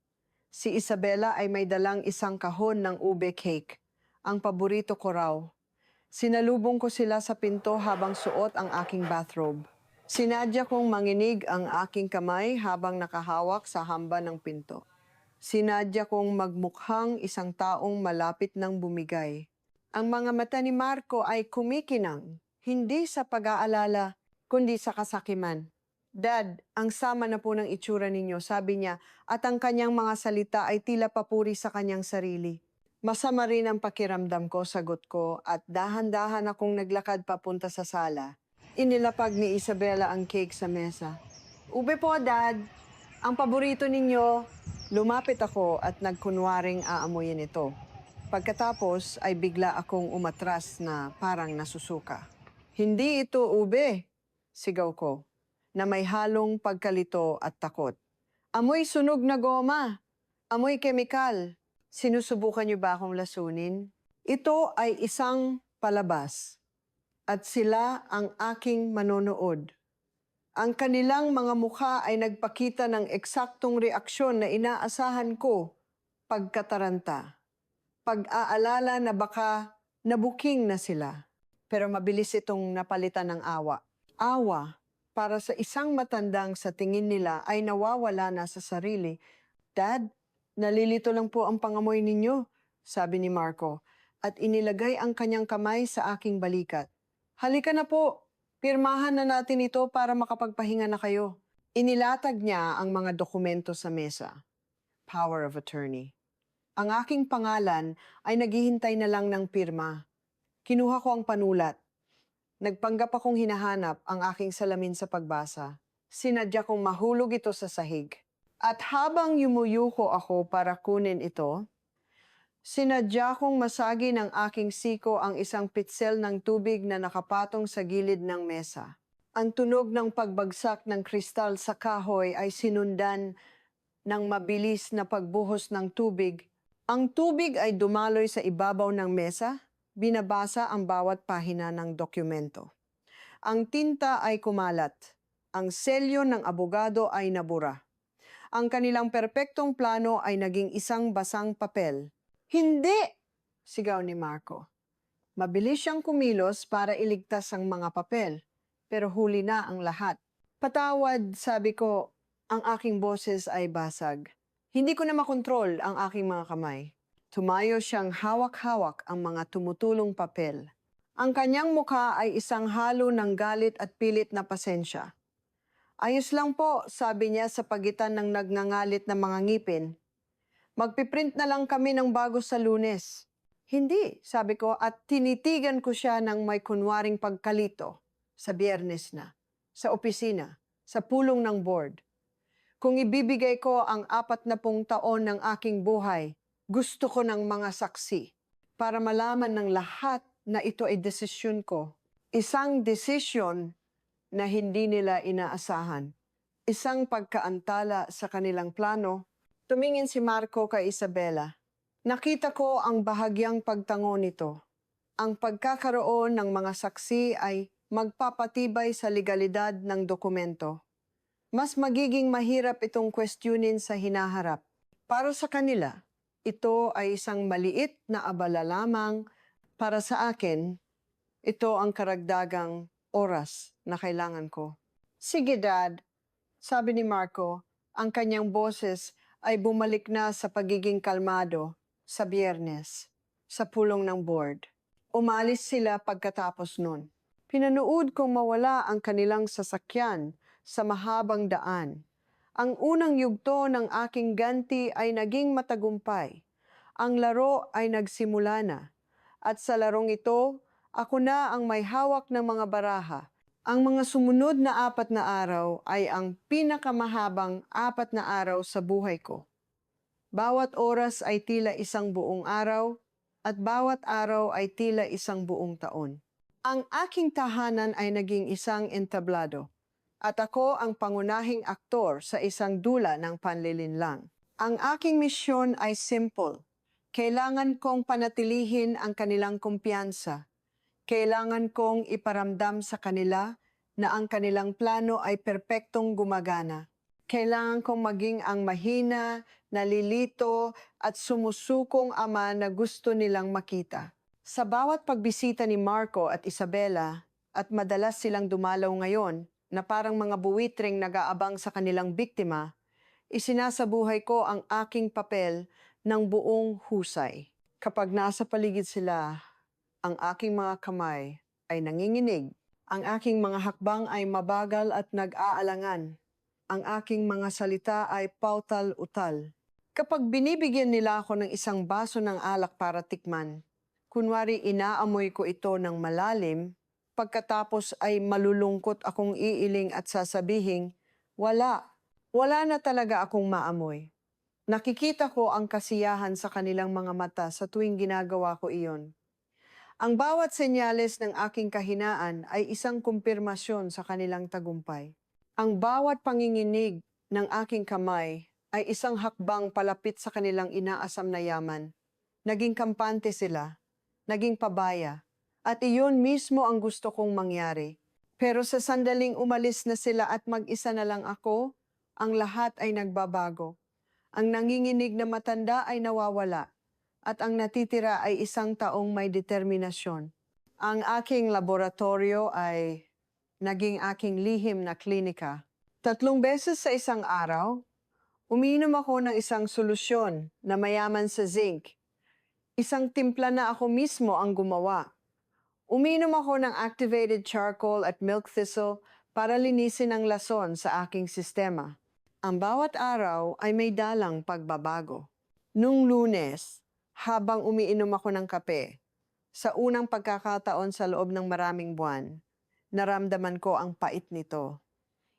Si Isabela ay may dalang isang kahon ng ube cake, ang paborito ko raw. Sinalubong ko sila sa pinto habang suot ang aking bathrobe. Sinadya kong manginig ang aking kamay habang nakahawak sa hamba ng pinto. Sinadya kong magmukhang isang taong malapit ng bumigay. Ang mga mata ni Marco ay kumikinang, hindi sa pag-aalala, kundi sa kasakiman. Dad, ang sama na po ng itsura ninyo, sabi niya, at ang kanyang mga salita ay tila papuri sa kanyang sarili. Masama rin ang pakiramdam ko, sagot ko, at dahan-dahan akong naglakad papunta sa sala. Inilapag ni Isabela ang cake sa mesa. Ube po, Dad. Ang paborito ninyo. Lumapit ako at nagkunwaring aamuyin ito. Pagkatapos ay bigla akong umatras na parang nasusuka. Hindi ito ube, sigaw ko, na may halong pagkalito at takot. Amoy sunog na goma. Amoy kemikal. Sinusubukan niyo ba akong lasunin? Ito ay isang palabas. At sila ang aking manonood. Ang kanilang mga mukha ay nagpakita ng eksaktong reaksyon na inaasahan ko pagkataranta. Pag-aalala na baka nabuking na sila. Pero mabilis itong napalitan ng awa. Awa para sa isang matandang sa tingin nila ay nawawala na sa sarili. Dad, nalilito lang po ang pangamoy ninyo, sabi ni Marco, at inilagay ang kanyang kamay sa aking balikat. Halika na po, pirmahan na natin ito para makapagpahinga na kayo. Inilatag niya ang mga dokumento sa mesa. Power of attorney. Ang aking pangalan ay naghihintay na lang ng pirma. Kinuha ko ang panulat. Nagpanggap akong hinahanap ang aking salamin sa pagbasa. Sinadya kong mahulog ito sa sahig. At habang yumuyuko ako para kunin ito, sinadya kong masagi ng aking siko ang isang pitsel ng tubig na nakapatong sa gilid ng mesa. Ang tunog ng pagbagsak ng kristal sa kahoy ay sinundan ng mabilis na pagbuhos ng tubig. Ang tubig ay dumaloy sa ibabaw ng mesa. Binabasa ang bawat pahina ng dokumento. Ang tinta ay kumalat. Ang selyo ng abogado ay nabura. Ang kanilang perpektong plano ay naging isang basang papel. Hindi! Sigaw ni Marco. Mabilis siyang kumilos para iligtas ang mga papel, pero huli na ang lahat. Patawad, sabi ko, ang aking boses ay basag. Hindi ko na makontrol ang aking mga kamay. Tumayo siyang hawak-hawak ang mga tumutulong papel. Ang kanyang mukha ay isang halo ng galit at pilit na pasensya. Ayos lang po, sabi niya sa pagitan ng nagngangalit na mga ngipin. Magpiprint na lang kami ng bago sa Lunes. Hindi, sabi ko at tinitigan ko siya ng may kunwaring pagkalito. Sa Biyernes na, sa opisina, sa pulong ng board. Kung ibibigay ko ang 40 taon ng aking buhay, gusto ko ng mga saksi. para malaman ng lahat na ito ay desisyon ko. Isang desisyon na hindi nila inaasahan. Isang pagkaantala sa kanilang plano. Tumingin si Marco kay Isabela. Nakita ko ang bahagyang pagtango nito. Ang pagkakaroon ng mga saksi ay magpapatibay sa legalidad ng dokumento. Mas magiging mahirap itong questionin sa hinaharap. Para sa kanila, ito ay isang maliit na abala lamang. Para sa akin, ito ang karagdagang oras na kailangan ko. Sige, Dad, sabi ni Marco, ang kanyang boses ay bumalik na sa pagiging kalmado sa Biyernes, sa pulong ng board. Umalis sila pagkatapos nun. Pinanood kong mawala ang kanilang sasakyan sa mahabang daan. Ang unang yugto ng aking ganti ay naging matagumpay. Ang laro ay nagsimula na. At sa larong ito, ako na ang may hawak ng mga baraha. Ang mga sumunod na 4 na araw ay ang pinakamahabang 4 na araw sa buhay ko. Bawat oras ay tila isang buong araw at bawat araw ay tila isang buong taon. Ang aking tahanan ay naging isang entablado at ako ang pangunahing aktor sa isang dula ng panlilinlang. Ang aking misyon ay simple. Kailangan kong panatilihin ang kanilang kumpiyansa. Kailangan kong iparamdam sa kanila na ang kanilang plano ay perpektong gumagana. Kailangan kong maging ang mahina, nalilito at sumusukong ama na gusto nilang makita. Sa bawat pagbisita ni Marco at Isabela, at madalas silang dumalaw ngayon na parang mga buwitring nag-aabang sa kanilang biktima, isinasabuhay ko ang aking papel ng buong husay. Kapag nasa paligid sila, ang aking mga kamay ay nanginginig. Ang aking mga hakbang ay mabagal at nag-aalangan. Ang aking mga salita ay pautal-utal. Kapag binibigyan nila ako ng isang baso ng alak para tikman, kunwari inaamoy ko ito ng malalim, pagkatapos ay malulungkot akong iiling at sasabihin, wala na talaga akong maamoy. Nakikita ko ang kasiyahan sa kanilang mga mata sa tuwing ginagawa ko iyon. Ang bawat senyales ng aking kahinaan ay isang kumpirmasyon sa kanilang tagumpay. Ang bawat panginginig ng aking kamay ay isang hakbang palapit sa kanilang inaasam na yaman. Naging kampante sila, naging pabaya, at iyon mismo ang gusto kong mangyari. Pero sa sandaling umalis na sila at mag-isa na lang ako, ang lahat ay nagbabago. Ang nanginginig na matanda ay nawawala, at ang natitira ay isang taong may determinasyon. Ang aking laboratorio ay naging aking lihim na klinika. 3 beses sa isang araw, umiinom ako ng isang solusyon na mayaman sa zinc. Isang timpla na ako mismo ang gumawa. Umiinom ako ng activated charcoal at milk thistle para linisin ang lason sa aking sistema. Ang bawat araw ay may dalang pagbabago. Nung Lunes, habang umiinom ako ng kape, sa unang pagkakataon sa loob ng maraming buwan, naramdaman ko ang pait nito.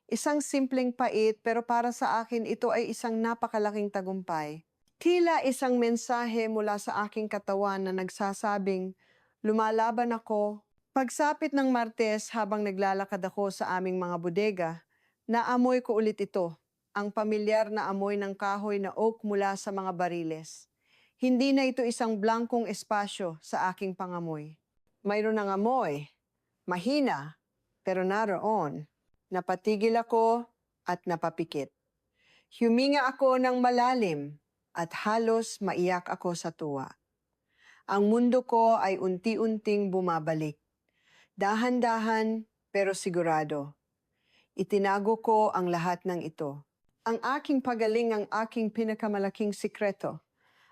Isang simpleng pait pero para sa akin ito ay isang napakalaking tagumpay. Tila isang mensahe mula sa aking katawan na nagsasabing, lumalaban ako. Pagsapit ng Martes habang naglalakad ako sa aming mga bodega, naamoy ko ulit ito, ang pamilyar na amoy ng kahoy na oak mula sa mga bariles. Hindi na ito isang blankong espasyo sa aking pangamoy. Mayroon ng amoy, mahina, pero naroon. Napatigil ako at napapikit. Huminga ako ng malalim at halos maiyak ako sa tuwa. Ang mundo ko ay unti-unting bumabalik. Dahan-dahan pero sigurado. Itinago ko ang lahat ng ito. Ang aking pagaling ang aking pinakamalaking sikreto.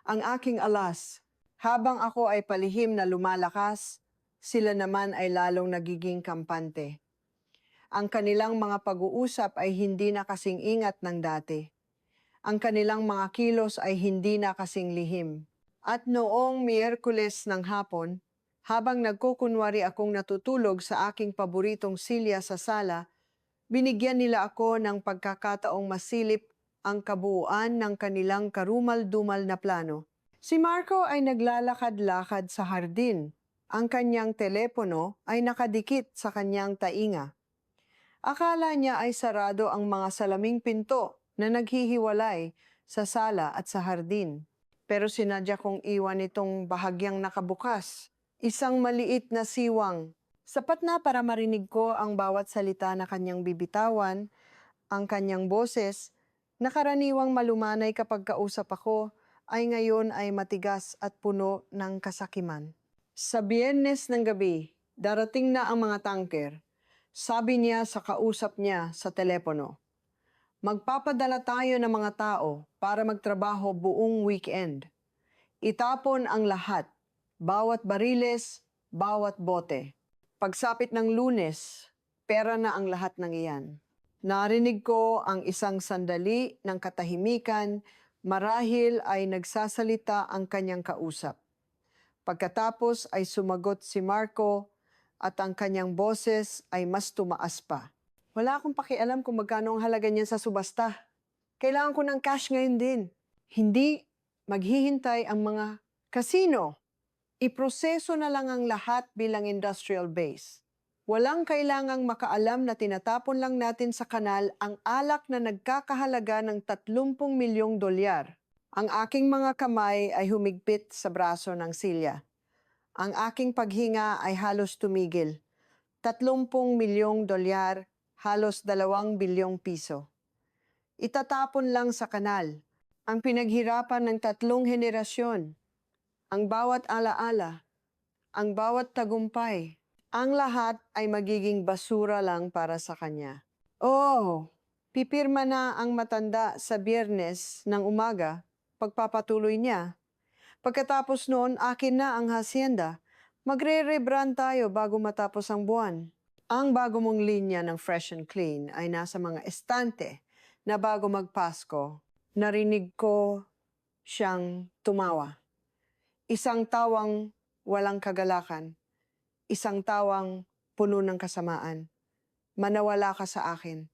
Ang aking alas. Habang ako ay palihim na lumalakas, sila naman ay lalong nagiging kampante. Ang kanilang mga pag-uusap ay hindi na kasing ingat ng dati. Ang kanilang mga kilos ay hindi na kasing lihim. At noong Miyerkules ng hapon, habang nagkukunwari akong natutulog sa aking paboritong silya sa sala, binigyan nila ako ng pagkakataong masilip ang kabuuan ng kanilang karumal-dumal na plano. Si Marco ay naglalakad-lakad sa hardin. Ang kanyang telepono ay nakadikit sa kanyang tainga. Akala niya ay sarado ang mga salaming pinto na naghihiwalay sa sala at sa hardin. Pero sinadya kong iwan itong bahagyang nakabukas. Isang maliit na siwang. Sapat na para marinig ko ang bawat salita na kanyang bibitawan, ang kanyang boses, na karaniwang malumanay kapag kausap ako, ay ngayon ay matigas at puno ng kasakiman. Sa Biyernes ng gabi, darating na ang mga tanker. Sabi niya sa kausap niya sa telepono, magpapadala tayo ng mga tao para magtrabaho buong weekend. Itapon ang lahat, bawat bariles, bawat bote. Pagsapit ng Lunes, pera na ang lahat ng iyan. Narinig ko ang isang sandali ng katahimikan, marahil ay nagsasalita ang kanyang kausap. Pagkatapos ay sumagot si Marco at ang kanyang boses ay mas tumaas pa. Wala akong pakialam kung magkano ang halaga niyan sa subasta. Kailangan ko ng cash ngayon din. Hindi maghihintay ang mga kasino. Iproseso na lang ang lahat bilang industrial base. Walang kailangang makaalam na tinatapon lang natin sa kanal ang alak na nagkakahalaga ng 30 milyong dolyar. Ang aking mga kamay ay humigpit sa braso ng Silya. Ang aking paghinga ay halos tumigil. 30 milyong dolyar, halos 2 bilyong piso. Itatapon lang sa kanal. Ang pinaghirapan ng 3 henerasyon. Ang bawat alaala, ang bawat tagumpay, ang lahat ay magiging basura lang para sa kanya. Oh, pipirma na ang matanda sa Biyernes ng umaga, pagpapatuloy niya. Pagkatapos noon, akin na ang hacienda. Magre-rebrand tayo bago matapos ang buwan. Ang bago mong linya ng Fresh and Clean ay nasa mga estante na bago magpasko, narinig ko siyang tumawa. Isang tawang walang kagalakan, isang tawang puno ng kasamaan. Manawala ka sa akin.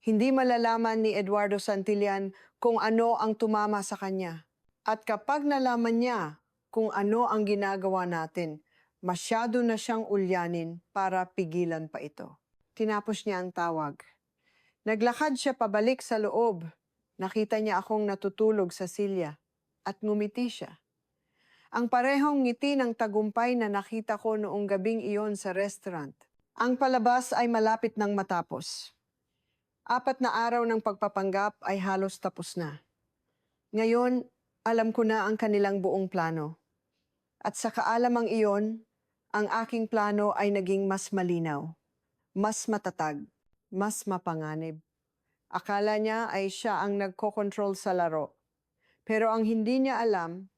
Hindi malalaman ni Eduardo Santillan kung ano ang tumama sa kanya. At kapag nalaman niya kung ano ang ginagawa natin, masyado na siyang ulyanin para pigilan pa ito. Tinapos niya ang tawag. Naglakad siya pabalik sa loob. Nakita niya akong natutulog sa silya at ngumiti siya. Ang parehong ngiti ng tagumpay na nakita ko noong gabing iyon sa restaurant. Ang palabas ay malapit nang matapos. 4 na araw ng pagpapanggap ay halos tapos na. Ngayon, alam ko na ang kanilang buong plano. At sa kaalamang iyon, ang aking plano ay naging mas malinaw, mas matatag, mas mapanganib. Akala niya ay siya ang nagko-control sa laro. Pero ang hindi niya alam,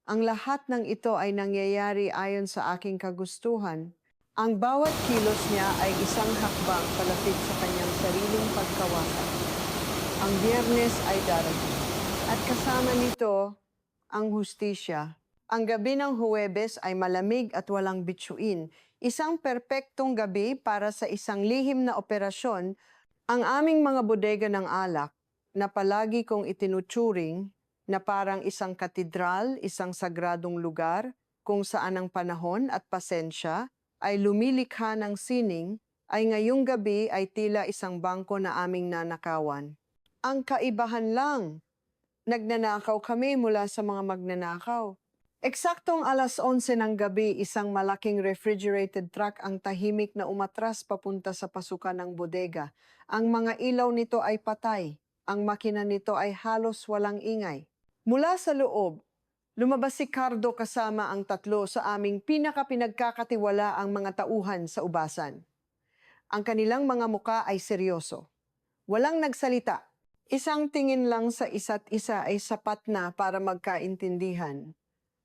ang lahat ng ito ay nangyayari ayon sa aking kagustuhan. Ang bawat kilos niya ay isang hakbang palapit sa kanyang sariling pagkawasak. Ang Biyernes ay darating. At kasama nito, ang hustisya. Ang gabi ng Huwebes ay malamig at walang bituin. Isang perpektong gabi para sa isang lihim na operasyon. Ang aming mga bodega ng alak na palagi kong itinuturing na parang isang katedral, isang sagradong lugar kung saan ang panahon at pasensya ay lumilikha ng sining, ay ngayong gabi ay tila isang bangko na aming nanakawan. Ang kaibahan lang, nagnanakaw kami mula sa mga magnanakaw. Eksaktong 11:00 ng gabi, isang malaking refrigerated truck ang tahimik na umatras papunta sa pasukan ng bodega. Ang mga ilaw nito ay patay. Ang makina nito ay halos walang ingay. Mula sa loob, lumabas si Cardo kasama ang 3 sa aming pinagkakatiwala ang mga tauhan sa ubasan. Ang kanilang mga muka ay seryoso. Walang nagsalita. Isang tingin lang sa isa't isa ay sapat na para magkaintindihan.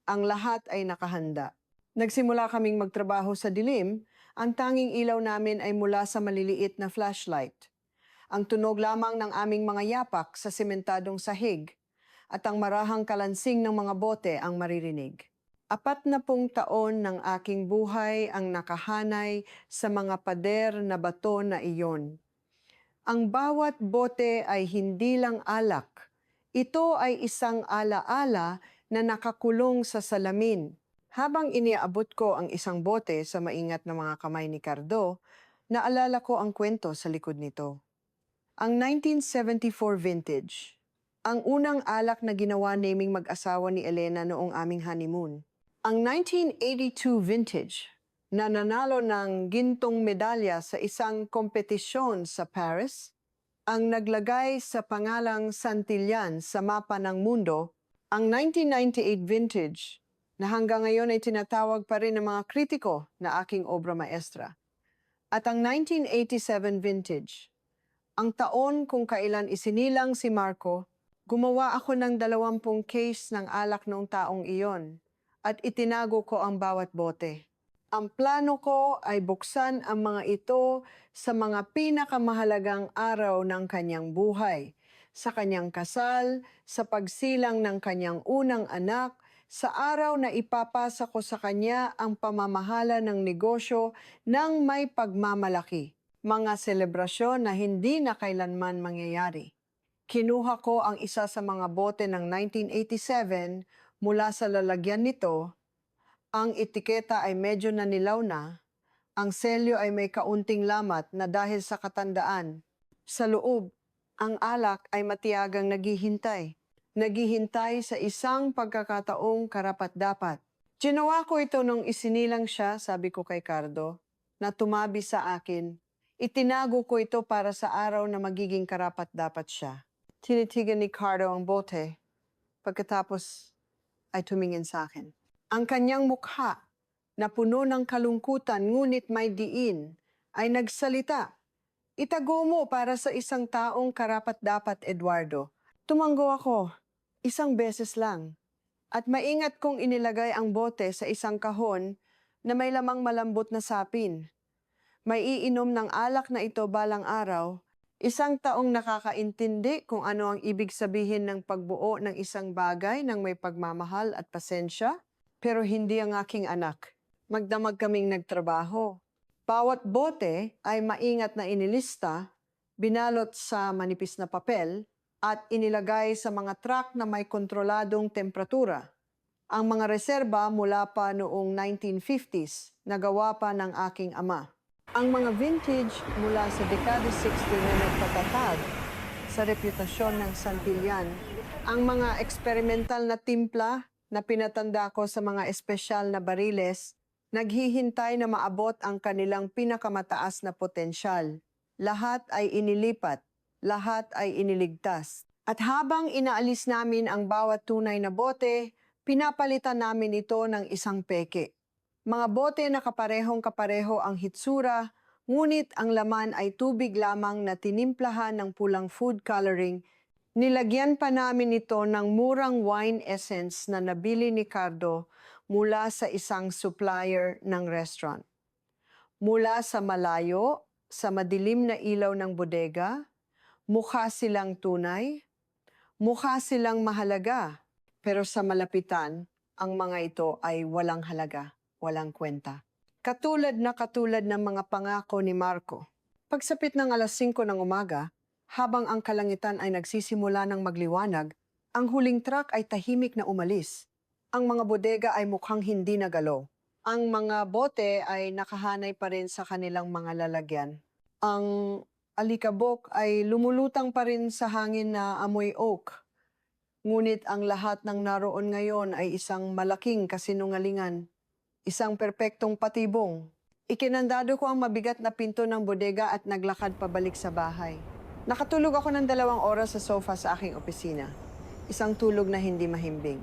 Ang lahat ay nakahanda. Nagsimula kaming magtrabaho sa dilim, ang tanging ilaw namin ay mula sa maliliit na flashlight. Ang tunog lamang ng aming mga yapak sa sementadong sahig at ang marahang kalansing ng mga bote ang maririnig. 40 taon ng aking buhay ang nakahanay sa mga pader na bato na iyon. Ang bawat bote ay hindi lang alak, Ito ay isang alaala na nakakulong sa salamin. Habang iniabot ko ang isang bote sa maingat na mga kamay ni Cardo, naalala ko ang kwento sa likod nito. Ang 1974 vintage. Ang unang alak na ginawa naming mag-asawa ni Elena noong aming honeymoon. Ang 1982 vintage na nanalo ng gintong medalya sa isang kompetisyon sa Paris, ang naglagay sa pangalang Santillan sa mapa ng mundo, ang 1998 vintage na hanggang ngayon ay tinatawag pa rin ng mga kritiko na aking obra maestra. At ang 1987 vintage, ang taon kung kailan isinilang si Marco, gumawa ako ng 20 case ng alak noong taong iyon at itinago ko ang bawat bote. Ang plano ko ay buksan ang mga ito sa mga pinakamahalagang araw ng kanyang buhay, sa kanyang kasal, sa pagsilang ng kanyang unang anak, sa araw na ipapasa ko sa kanya ang pamamahala ng negosyo ng may pagmamalaki, mga selebrasyon na hindi na kailanman mangyayari. Kinuha ko ang isa sa mga bote ng 1987 mula sa lalagyan nito. Ang etiketa ay medyo nanilaw na, ang selyo ay may kaunting lamat na dahil sa katandaan. Sa loob, ang alak ay matiyagang naghihintay. Naghihintay sa isang pagkakataong karapat-dapat. Ginawa ko ito nung isinilang siya, sabi ko kay Cardo, na tumabi sa akin. Itinago ko ito para sa araw na magiging karapat-dapat siya. Tinitigan ni Cardo ang bote, pagkatapos ay tumingin sa akin. Ang kanyang mukha, na puno ng kalungkutan ngunit may diin, ay nagsalita. Itago mo para sa isang taong karapat-dapat, Eduardo. Tumanggo ako, isang beses lang. At maingat kong inilagay ang bote sa isang kahon na may lamang malambot na sapin. May iinom ng alak na ito balang araw, isang taong nakakaintindi kung ano ang ibig sabihin ng pagbuo ng isang bagay ng may pagmamahal at pasensya, pero hindi ang aking anak. Magdamag kaming nagtrabaho. Bawat bote ay maingat na inilista, binalot sa manipis na papel, at inilagay sa mga truck na may kontroladong temperatura. Ang mga reserba mula pa noong 1950s, nagawa pa ng aking ama. Ang mga vintage mula sa dekada 60 na nagpatatag sa reputasyon ng Santillan. Ang mga eksperimental na timpla na pinatanda ko sa mga espesyal na bariles, naghihintay na maabot ang kanilang pinakamataas na potensyal. Lahat ay inilipat, lahat ay iniligtas. At habang inaalis namin ang bawat tunay na bote, pinapalitan namin ito ng isang peke. Mga bote na kaparehong-kapareho ang hitsura, ngunit ang laman ay tubig lamang na tinimplahan ng pulang food coloring. Nilagyan pa namin ito ng murang wine essence na nabili ni Cardo mula sa isang supplier ng restaurant. Mula sa malayo, sa madilim na ilaw ng bodega, mukha silang tunay, mukha silang mahalaga, pero sa malapitan, ang mga ito ay walang halaga, walang kwenta. Katulad ng mga pangako ni Marco. Pagsapit ng 5:00 ng umaga, habang ang kalangitan ay nagsisimula ng magliwanag, ang huling truck ay tahimik na umalis. Ang mga bodega ay mukhang hindi nagalaw. Ang mga bote ay nakahanay pa rin sa kanilang mga lalagyan. Ang alikabok ay lumulutang pa rin sa hangin na amoy oak. Ngunit ang lahat ng naroon ngayon ay isang malaking kasinungalingan. Isang perpektong patibong. Ikinandado ko ang mabigat na pinto ng bodega at naglakad pabalik sa bahay. Nakatulog ako ng 2 oras sa sofa sa aking opisina. Isang tulog na hindi mahimbing.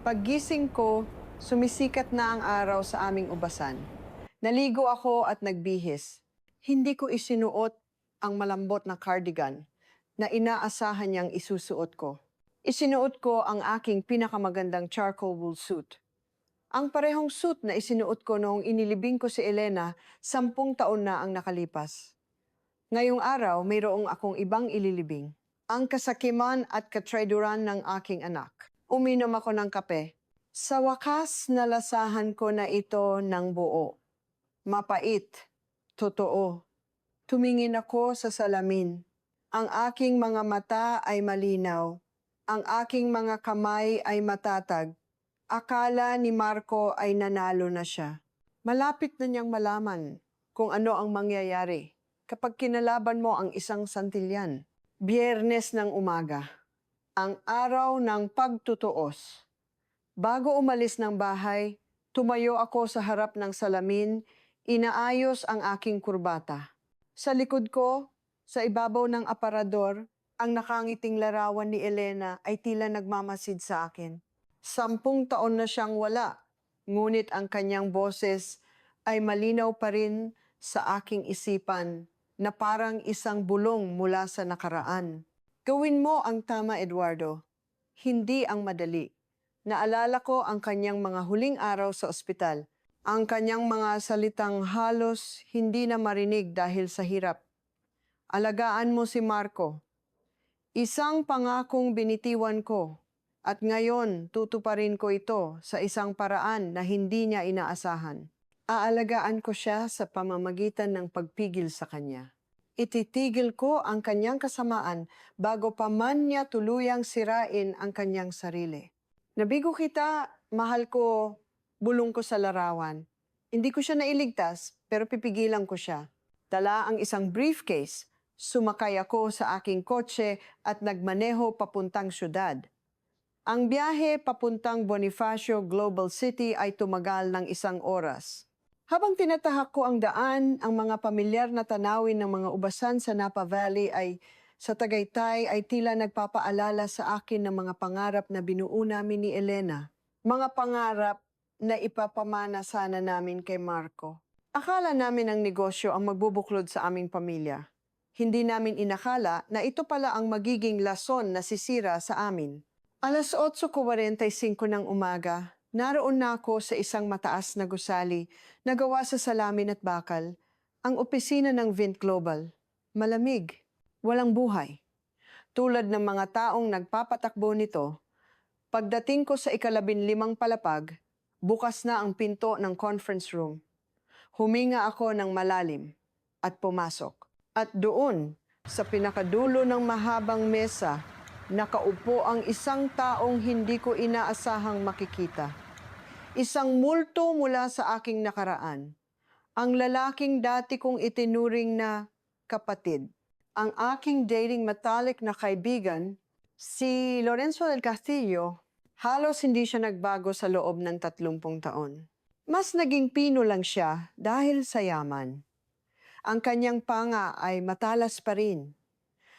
Paggising ko, sumisikat na ang araw sa aming ubasan. Naligo ako at nagbihis. Hindi ko isinuot ang malambot na cardigan na inaasahan niyang isusuot ko. Isinuot ko ang aking pinakamagandang charcoal wool suit. Ang parehong suit na isinuot ko noong inilibing ko si Elena, 10 taon na ang nakalipas. Ngayong araw, mayroong akong ibang ililibing. Ang kasakiman at katrayduran ng aking anak. Uminom ako ng kape. Sa wakas, nalasahan ko na ito ng buo. Mapait. Totoo. Tumingin ako sa salamin. Ang aking mga mata ay malinaw. Ang aking mga kamay ay matatag. Akala ni Marco ay nanalo na siya. Malapit na niyang malaman kung ano ang mangyayari kapag kinalaban mo ang isang santilyan. Biyernes ng umaga, ang araw ng pagtutuos. Bago umalis ng bahay, tumayo ako sa harap ng salamin, inaayos ang aking kurbata. Sa likod ko, sa ibabaw ng aparador, ang nakangiting larawan ni Elena ay tila nagmamasid sa akin. 10 taon na siyang wala, ngunit ang kanyang boses ay malinaw pa rin sa aking isipan na parang isang bulong mula sa nakaraan. Gawin mo ang tama, Eduardo. Hindi ang madali. Naalala ko ang kanyang mga huling araw sa ospital. Ang kanyang mga salitang halos hindi na marinig dahil sa hirap. Alagaan mo si Marco. Isang pangakong binitiwan ko at ngayon tutuparin ko ito sa isang paraan na hindi niya inaasahan. Aalagaan ko siya sa pamamagitan ng pagpigil sa kanya. Ititigil ko ang kanyang kasamaan bago pa man niya tuluyang sirain ang kanyang sarili. Nabigo kita, mahal ko, bulong ko sa larawan. Hindi ko siya nailigtas, pero pipigilan ko siya. Dala ang isang briefcase, sumakay ako sa aking kotse at nagmaneho papuntang syudad. Ang biyahe papuntang Bonifacio Global City ay tumagal ng 1 oras. Habang tinatahak ko ang daan, ang mga pamilyar na tanawin ng mga ubasan sa Napa Valley ay sa Tagaytay ay tila nagpapaalala sa akin ng mga pangarap na binuo namin ni Elena. Mga pangarap na ipapamana sana namin kay Marco. Akala namin ang negosyo ang magbubuklod sa aming pamilya. Hindi namin inakala na ito pala ang magiging lason na sisira sa amin. Alas 8:45 ng umaga, naroon na ako sa isang mataas na gusali na gawa sa salamin at bakal, ang opisina ng Vint Global. Malamig, walang buhay. Tulad ng mga taong nagpapatakbo nito, pagdating ko sa 15 palapag, bukas na ang pinto ng conference room. Huminga ako ng malalim at pumasok. At doon, sa pinakadulo ng mahabang mesa, nakaupo ang isang taong hindi ko inaasahang makikita. Isang multo mula sa aking nakaraan. Ang lalaking dati kong itinuring na kapatid. Ang aking dating matalik na kaibigan, si Lorenzo del Castillo, halos hindi siya nagbago sa loob ng 30 taon. Mas naging pino lang siya dahil sa yaman. Ang kanyang panga ay matalas pa rin.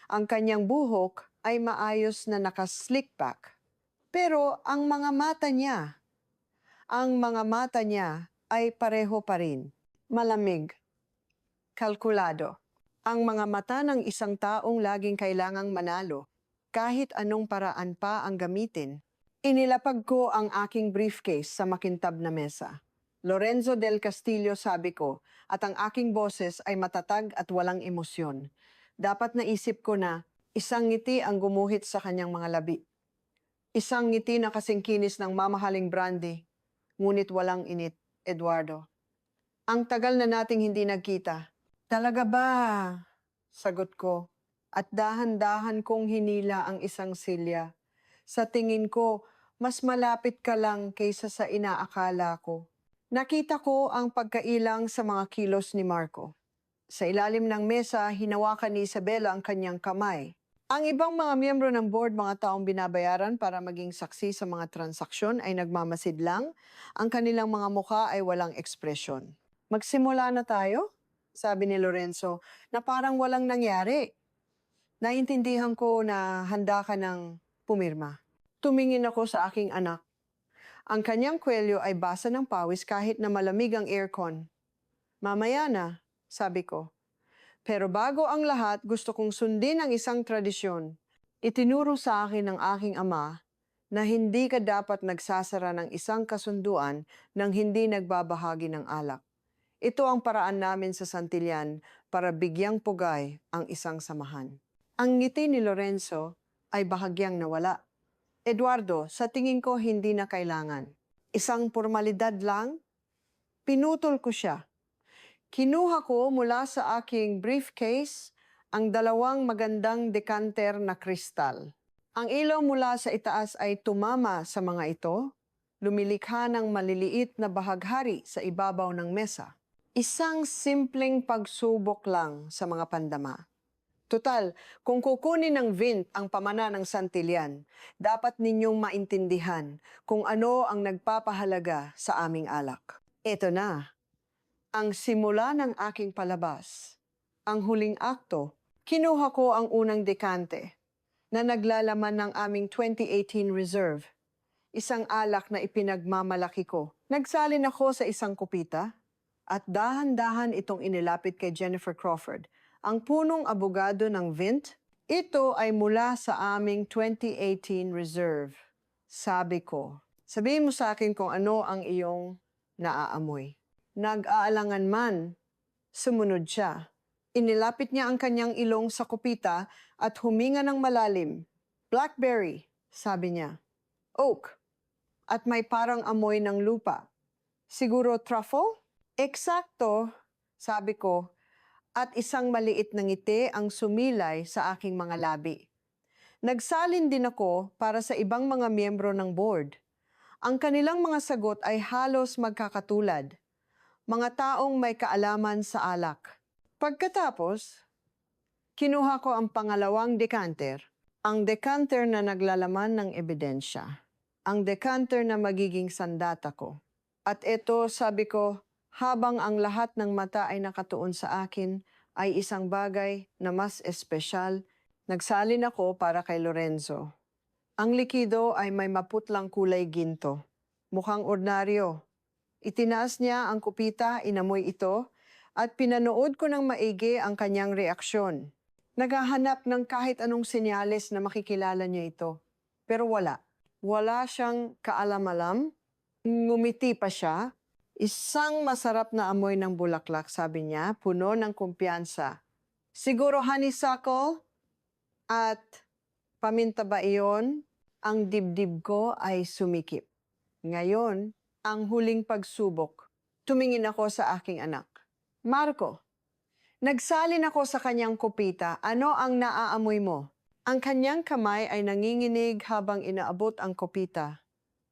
Ang kanyang buhok ay maayos na naka-slick back. Pero ang mga mata niya ay pareho pa rin. Malamig. Kalkulado. Ang mga mata ng isang taong laging kailangang manalo, kahit anong paraan pa ang gamitin. Inilapag ko ang aking briefcase sa makintab na mesa. Lorenzo del Castillo, sabi ko, at ang aking boses ay matatag at walang emosyon. Dapat naisip ko na isang ngiti ang gumuhit sa kanyang mga labi. Isang ngiti na kasingkinis ng mamahaling brandy, ngunit walang init, Eduardo. Ang tagal na nating hindi nagkita. Talaga ba? Sagot ko, at dahan-dahan kong hinila ang isang silya. Sa tingin ko, mas malapit ka lang kaysa sa inaakala ko. Nakita ko ang pagkailang sa mga kilos ni Marco. Sa ilalim ng mesa, hinawakan ni Isabela ang kanyang kamay. Ang ibang mga miyembro ng board, mga taong binabayaran para maging saksi sa mga transaksyon ay nagmamasid lang. Ang kanilang mga mukha ay walang ekspresyon. Magsimula na tayo? Sabi ni Lorenzo, na parang walang nangyari. Naintindihan ko na handa ka ng pumirma. Tumingin ako sa aking anak. Ang kanyang kwelyo ay basa ng pawis kahit na malamig ang aircon. Mamaya na, sabi ko. Pero bago ang lahat, gusto kong sundin ang isang tradisyon. Itinuro sa akin ng aking ama na hindi ka dapat nagsasara ng isang kasunduan nang hindi nagbabahagi ng alak. Ito ang paraan namin sa Santillan para bigyang pugay ang isang samahan. Ang ngiti ni Lorenzo ay bahagyang nawala. Eduardo, sa tingin ko hindi na kailangan. Isang formalidad lang? Pinutol ko siya. Kinuha ko mula sa aking briefcase ang 2 magandang decanter na kristal. Ang ilaw mula sa itaas ay tumama sa mga ito, lumilikha ng maliliit na bahaghari sa ibabaw ng mesa. Isang simpleng pagsubok lang sa mga pandama. Tutal, kung kukunin ng Vint ang pamana ng Santillan, dapat ninyong maintindihan kung ano ang nagpapahalaga sa aming alak. Ito na, ang simula ng aking palabas. Ang huling akto, kinuha ko ang unang dekante na naglalaman ng aming 2018 reserve. Isang alak na ipinagmamalaki ko. Nagsalin ako sa isang kupita at dahan-dahan itong inilapit kay Jennifer Crawford, ang punong abogado ng Vint. Ito ay mula sa aming 2018 reserve. Sabi ko, sabihin mo sa akin kung ano ang iyong naaamoy. Nag-aalangan man, sumunod siya. Inilapit niya ang kanyang ilong sa kupita at huminga ng malalim. Blackberry, sabi niya. Oak. At may parang amoy ng lupa. Siguro truffle? Eksakto, sabi ko, at isang maliit na ngiti ang sumilay sa aking mga labi. Nagsalin din ako para sa ibang mga miyembro ng board. Ang kanilang mga sagot ay halos magkakatulad. Mga taong may kaalaman sa alak. Pagkatapos, kinuha ko ang pangalawang decanter. Ang decanter na naglalaman ng ebidensya. Ang decanter na magiging sandata ko. At ito, sabi ko, habang ang lahat ng mata ay nakatuon sa akin, ay isang bagay na mas espesyal, nagsalin ako para kay Lorenzo. Ang likido ay may maputlang kulay ginto. Mukhang ordinaryo. Itinaas niya ang kupita, inamoy ito, at pinanood ko ng maigi ang kanyang reaksyon. Naghahanap ng kahit anong senyales na makikilala niya ito. Pero wala. Wala siyang kaalam-alam. Ngumiti pa siya. Isang masarap na amoy ng bulaklak, sabi niya, puno ng kumpiyansa. Siguro honeysuckle at paminta ba iyon? Ang dibdib ko ay sumikip. Ngayon, ang huling pagsubok. Tumingin ako sa aking anak. Marco, nagsalin ako sa kanyang kupita. Ano ang naaamoy mo? Ang kanyang kamay ay nanginginig habang inaabot ang kupita.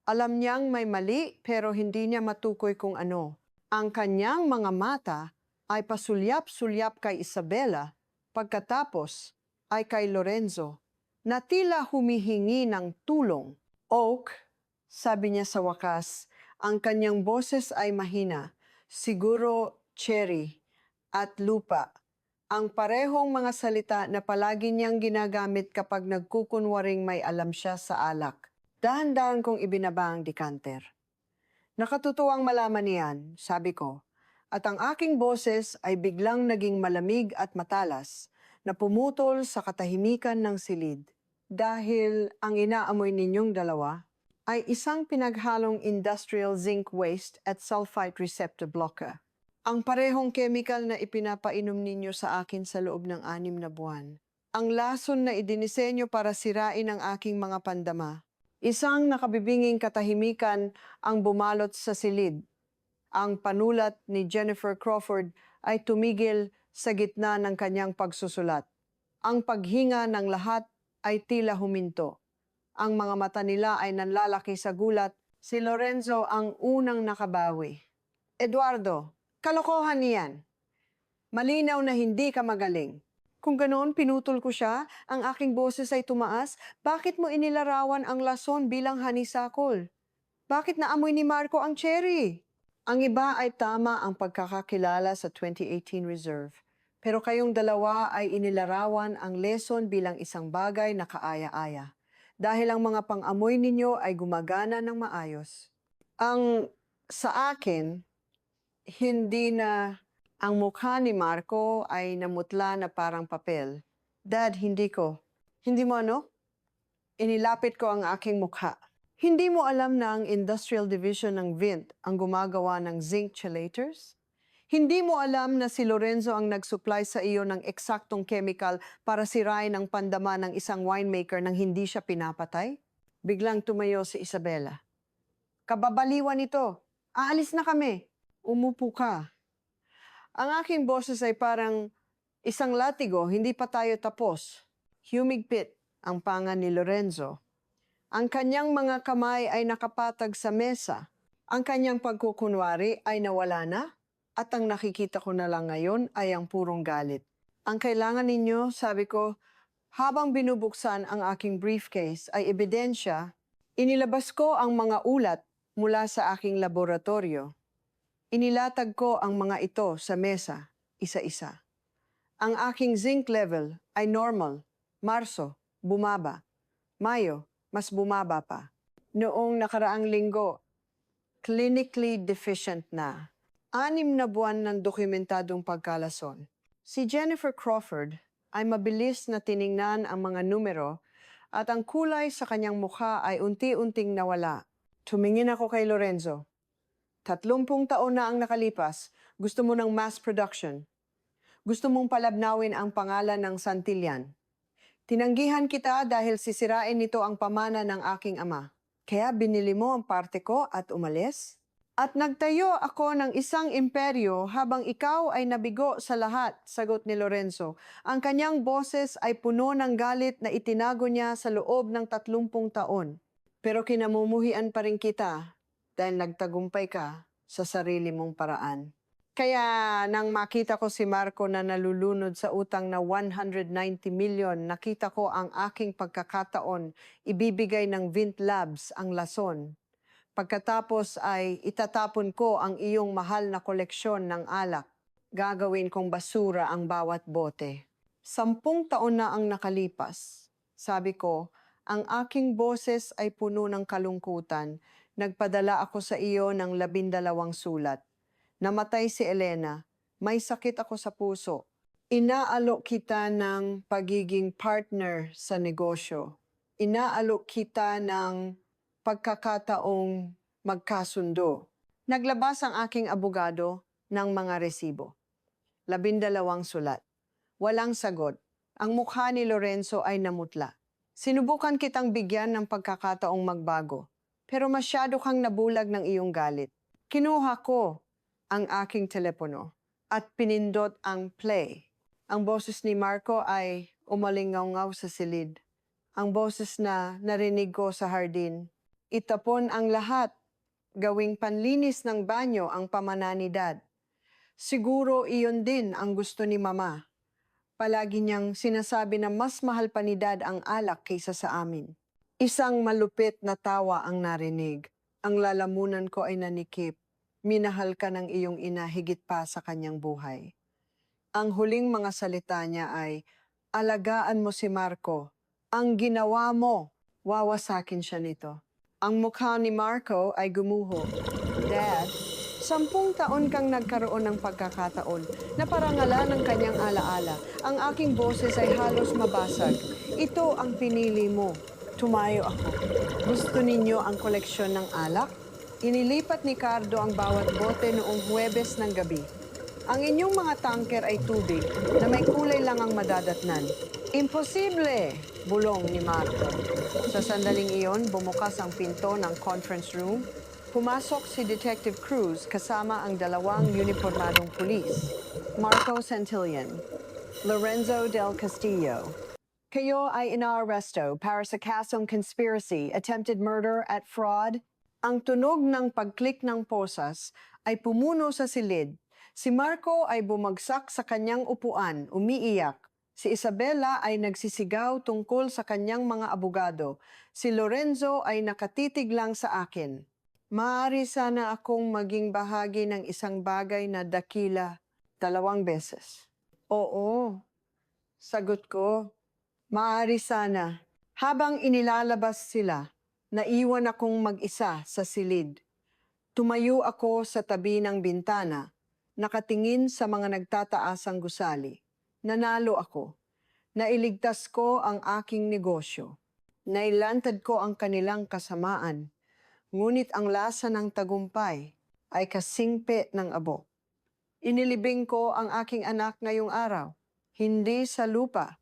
Alam niyang may mali pero hindi niya matukoy kung ano. Ang kanyang mga mata ay pasulyap-sulyap kay Isabela, pagkatapos ay kay Lorenzo, na tila humihingi ng tulong. Oak, sabi niya sa wakas, ang kanyang boses ay mahina, siguro cherry at lupa. Ang parehong mga salita na palagi niyang ginagamit kapag nagkukunwaring may alam siya sa alak. Dahan-dahan kong ibinaba ang decanter. Nakatutuwang malaman niyan, sabi ko, at ang aking boses ay biglang naging malamig at matalas na pumutol sa katahimikan ng silid. Dahil ang inaamoy ninyong dalawa ay isang pinaghalong industrial zinc waste at sulfite receptor blocker. Ang parehong chemical na ipinapainom ninyo sa akin sa loob ng 6 na buwan. Ang lason na idinisenyo para sirain ang aking mga pandama. Isang nakabibinging katahimikan ang bumalot sa silid. Ang panulat ni Jennifer Crawford ay tumigil sa gitna ng kanyang pagsusulat. Ang paghinga ng lahat ay tila huminto. Ang mga mata nila ay nanlalaki sa gulat. Si Lorenzo ang unang nakabawi. Eduardo, kalokohan niyan. Malinaw na hindi ka magaling. Kung ganoon, pinutol ko siya, ang aking boses ay tumaas. Bakit mo inilarawan ang lason bilang honeysuckle? Bakit naamoy ni Marco ang cherry? Ang iba ay tama ang pagkakakilala sa 2018 reserve. Pero kayong dalawa ay inilarawan ang lesson bilang isang bagay na kaaya-aya. Dahil ang mga pang-amoy ninyo ay gumagana ng maayos. Ang sa akin, hindi na ang mukha ni Marco ay namutla na parang papel. Dad, hindi ko. Hindi mo ano? Inilapit ko ang aking mukha. Hindi mo alam na ang Industrial Division ng Vint ang gumagawa ng zinc chelators? Hindi mo alam na si Lorenzo ang nag-supply sa iyo ng eksaktong chemical para sirain ang pandama ng isang winemaker nang hindi siya pinapatay? Biglang tumayo si Isabela. Kababaliwan ito. Aalis na kami. Umupo ka. Ang aking boses ay parang isang latigo, hindi pa tayo tapos. Humigpit. ang panga ni Lorenzo. Ang kanyang mga kamay ay nakapatag sa mesa. Ang kanyang pagkukunwari ay nawala na at ang nakikita ko na lang ngayon ay ang purong galit. Ang kailangan ninyo, sabi ko, habang binubuksan ang aking briefcase ay ebidensya, inilabas ko ang mga ulat mula sa aking laboratorio. Inilatag ko ang mga ito sa mesa, isa-isa. Ang aking zinc level ay normal. Marso, bumaba. Mayo, mas bumaba pa. Noong nakaraang linggo, clinically deficient na. 6 na buwan ng dokumentadong pagkalason. Si Jennifer Crawford ay mabilis na tiningnan ang mga numero at ang kulay sa kanyang mukha ay unti-unting nawala. Tumingin ako kay Lorenzo. 30 taon na ang nakalipas, gusto mo ng mass production. Gusto mong palabnawin ang pangalan ng Santillan. Tinanggihan kita dahil sisirain nito ang pamana ng aking ama. Kaya binili mo ang parte ko at umalis? At nagtayo ako ng isang imperyo habang ikaw ay nabigo sa lahat, sagot ni Lorenzo. Ang kanyang boses ay puno ng galit na itinago niya sa loob ng 30 taon. Pero kinamumuhian pa rin kita dahil nagtagumpay ka sa sarili mong paraan. Kaya nang makita ko si Marco na nalulunod sa utang na 190 million, nakita ko ang aking pagkakataon, ibibigay ng Vint Labs ang lason. Pagkatapos ay itatapon ko ang iyong mahal na koleksyon ng alak. Gagawin kong basura ang bawat bote. 10 taon na ang nakalipas. Sabi ko, ang aking boses ay puno ng kalungkutan. Nagpadala ako sa iyo ng 12 sulat. Namatay si Elena. May sakit ako sa puso. Inaalok kita ng pagiging partner sa negosyo. Inaalok kita ng pagkakataong magkasundo. Naglabas ang aking abogado ng mga resibo. 12 sulat. Walang sagot. Ang mukha ni Lorenzo ay namutla. Sinubukan kitang bigyan ng pagkakataong magbago, pero masyado kang nabulag ng iyong galit. Kinuha ko ang aking telepono at pinindot ang play. Ang boses ni Marco ay umalingaw-ngaw sa silid. Ang boses na narinig ko sa hardin. Itapon ang lahat. Gawing panlinis ng banyo ang pamana ni Dad. Siguro iyon din ang gusto ni Mama. Palagi niyang sinasabi na mas mahal pa ni Dad ang alak kaysa sa amin. Isang malupit na tawa ang narinig. Ang lalamunan ko ay nanikip. Minahal ka ng iyong ina higit pa sa kanyang buhay. Ang huling mga salita niya ay, alagaan mo si Marco. Ang ginawa mo, wawasakin siya nito. Ang mukha ni Marco ay gumuho. Dad, 10 taon kang nagkaroon ng pagkakataon na parangalan ng kanyang alaala. Ang aking boses ay halos mabasag. Ito ang pinili mo. Tumayo ako. Gusto ninyo ang koleksyon ng alak? Inilipat ni Cardo ang bawat bote noong Huwebes ng gabi. Ang inyong mga tanker ay tubig na may kulay lang ang madadatnan. Imposible! Bulong ni Marco. Sa sandaling iyon, bumukas ang pinto ng conference room. Pumasok si Detective Cruz kasama ang 2 uniformadong pulis. Marco Santillan, Lorenzo del Castillo. Kayo ay inaaresto para sa kasong conspiracy, attempted murder at fraud. Ang tunog ng pagklik ng posas ay pumuno sa silid. Si Marco ay bumagsak sa kanyang upuan, umiiyak. Si Isabela ay nagsisigaw tungkol sa kanyang mga abogado. Si Lorenzo ay nakatitig lang sa akin. Maaari sana akong maging bahagi ng isang bagay na dakila 2 beses. Oo, sagot ko. Maaari sana. Habang inilalabas sila, naiwan akong mag-isa sa silid. Tumayo ako sa tabi ng bintana, nakatingin sa mga nagtataasang gusali. Nanalo ako. Nailigtas ko ang aking negosyo. Nailantad ko ang kanilang kasamaan. Ngunit ang lasa ng tagumpay ay kasingpe ng abo. Inilibing ko ang aking anak ngayong araw, hindi sa lupa,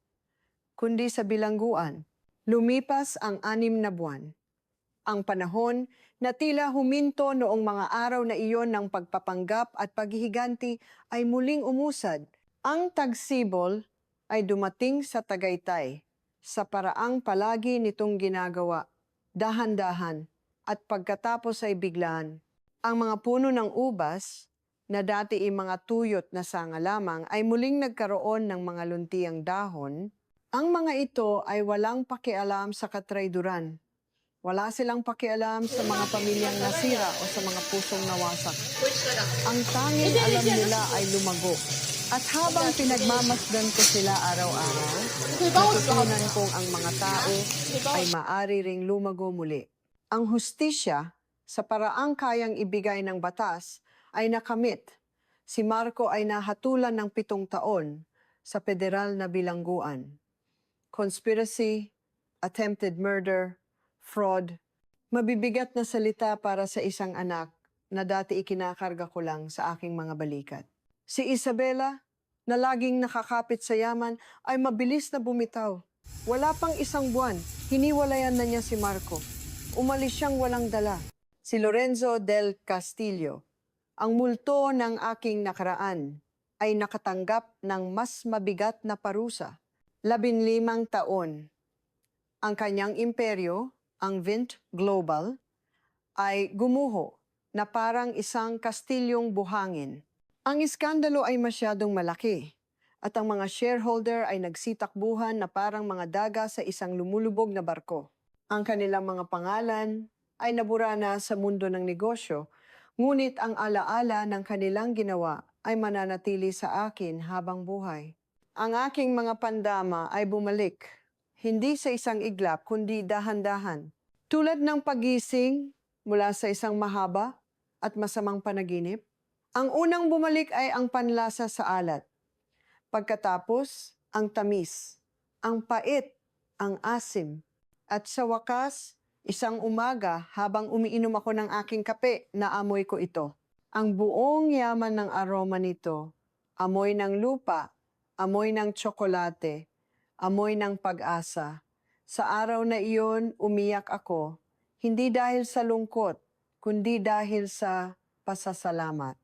kundi sa bilangguan. Lumipas ang 6 na buwan. Ang panahon na tila huminto noong mga araw na iyon ng pagpapanggap at paghihiganti ay muling umusad. Ang tagsibol ay dumating sa Tagaytay. sa paraang palagi nitong ginagawa, dahan-dahan, at pagkatapos ay biglaan. Ang mga puno ng ubas, na dati ay mga tuyot na sanga lamang, ay muling nagkaroon ng mga luntiang dahon. Ang mga ito ay walang pakialam sa katrayduran. Wala silang pakialam sa mga pamilyang nasira o sa mga pusong nawasak. Ang tanging alam nila ay lumago. At habang pinagmamasdan ko sila araw-araw, natutunan kong ang mga tao ay maaari ring lumago muli. Ang hustisya, sa paraang kayang ibigay ng batas, ay nakamit. Si Marco ay nahatulan ng 7 taon sa federal na bilangguan. Conspiracy, attempted murder, fraud, mabibigat na salita para sa isang anak na dati ikinakarga ko lang sa aking mga balikat. Si Isabela, na laging nakakapit sa yaman, ay mabilis na bumitaw. Wala pang 1 buwan, hiniwalayan na niya si Marco. Umalis siyang walang dala. Si Lorenzo del Castillo, ang multo ng aking nakaraan, ay nakatanggap ng mas mabigat na parusa. 15 taon. Ang kanyang imperyo, ang Vint Global, ay gumuho na parang isang kastilyong buhangin. Ang iskandalo ay masyadong malaki at ang mga shareholder ay nagsitakbuhan na parang mga daga sa isang lumulubog na barko. Ang kanilang mga pangalan ay nabura na sa mundo ng negosyo, ngunit ang alaala ng kanilang ginawa ay mananatili sa akin habang buhay. Ang aking mga pandama ay bumalik, hindi sa isang iglap kundi dahan-dahan. Tulad ng pagising mula sa isang mahaba at masamang panaginip, ang unang bumalik ay ang panlasa sa alat. Pagkatapos, ang tamis, ang pait, ang asim. At sa wakas, isang umaga habang umiinom ako ng aking kape, naamoy ko ito. Ang buong yaman ng aroma nito, amoy ng lupa, amoy ng tsokolate, amoy ng pag-asa. Sa araw na iyon, umiyak ako, hindi dahil sa lungkot, kundi dahil sa pasasalamat.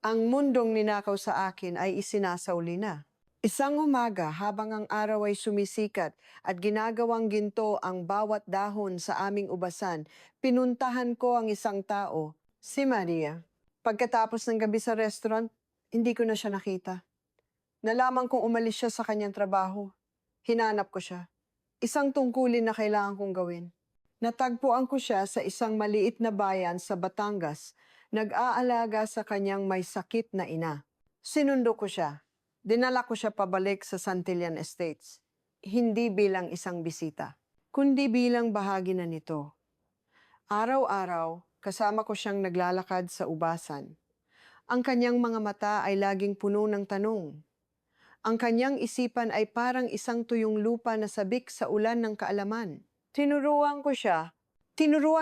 Ang mundong ninakaw sa akin ay isinasawli na. Isang umaga habang ang araw ay sumisikat at ginagawang ginto ang bawat dahon sa aming ubasan, pinuntahan ko ang isang tao, si Maria. Pagkatapos ng gabi sa restaurant, hindi ko na siya nakita. Nalaman kong umalis siya sa kanyang trabaho. Hinanap ko siya. Isang tungkulin na kailangan kong gawin. Natagpuan ko siya sa isang maliit na bayan sa Batangas, nag-aalaga sa kanyang may sakit na ina. Sinundo ko siya. Dinala ko siya pabalik sa Santillan Estates. Hindi bilang isang bisita, kundi bilang bahagi na nito. Araw-araw, kasama ko siyang naglalakad sa ubasan. Ang kanyang mga mata ay laging puno ng tanong. Ang kanyang isipan ay parang isang tuyong lupa na sabik sa ulan ng kaalaman. Tinuruan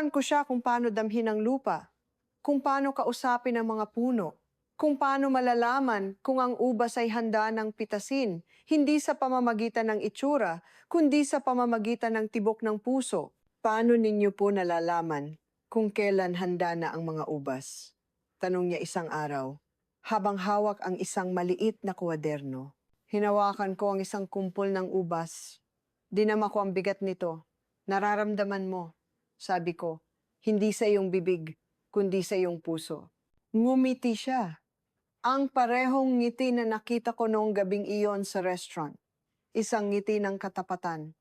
ko siya kung paano damhin ang lupa, kung paano kausapin ang mga puno, kung paano malalaman kung ang ubas ay handa ng pitasin, hindi sa pamamagitan ng itsura, kundi sa pamamagitan ng tibok ng puso. Paano ninyo po nalalaman kung kailan handa na ang mga ubas? Tanong niya isang araw, habang hawak ang isang maliit na kwaderno. Hinawakan ko ang isang kumpol ng ubas. Dinama ko ang bigat nito. Nararamdaman mo, sabi ko, hindi sa iyong bibig, kundi sa iyong puso. Ngumiti siya. Ang parehong ngiti na nakita ko noong gabing iyon sa restaurant. Isang ngiti ng katapatan.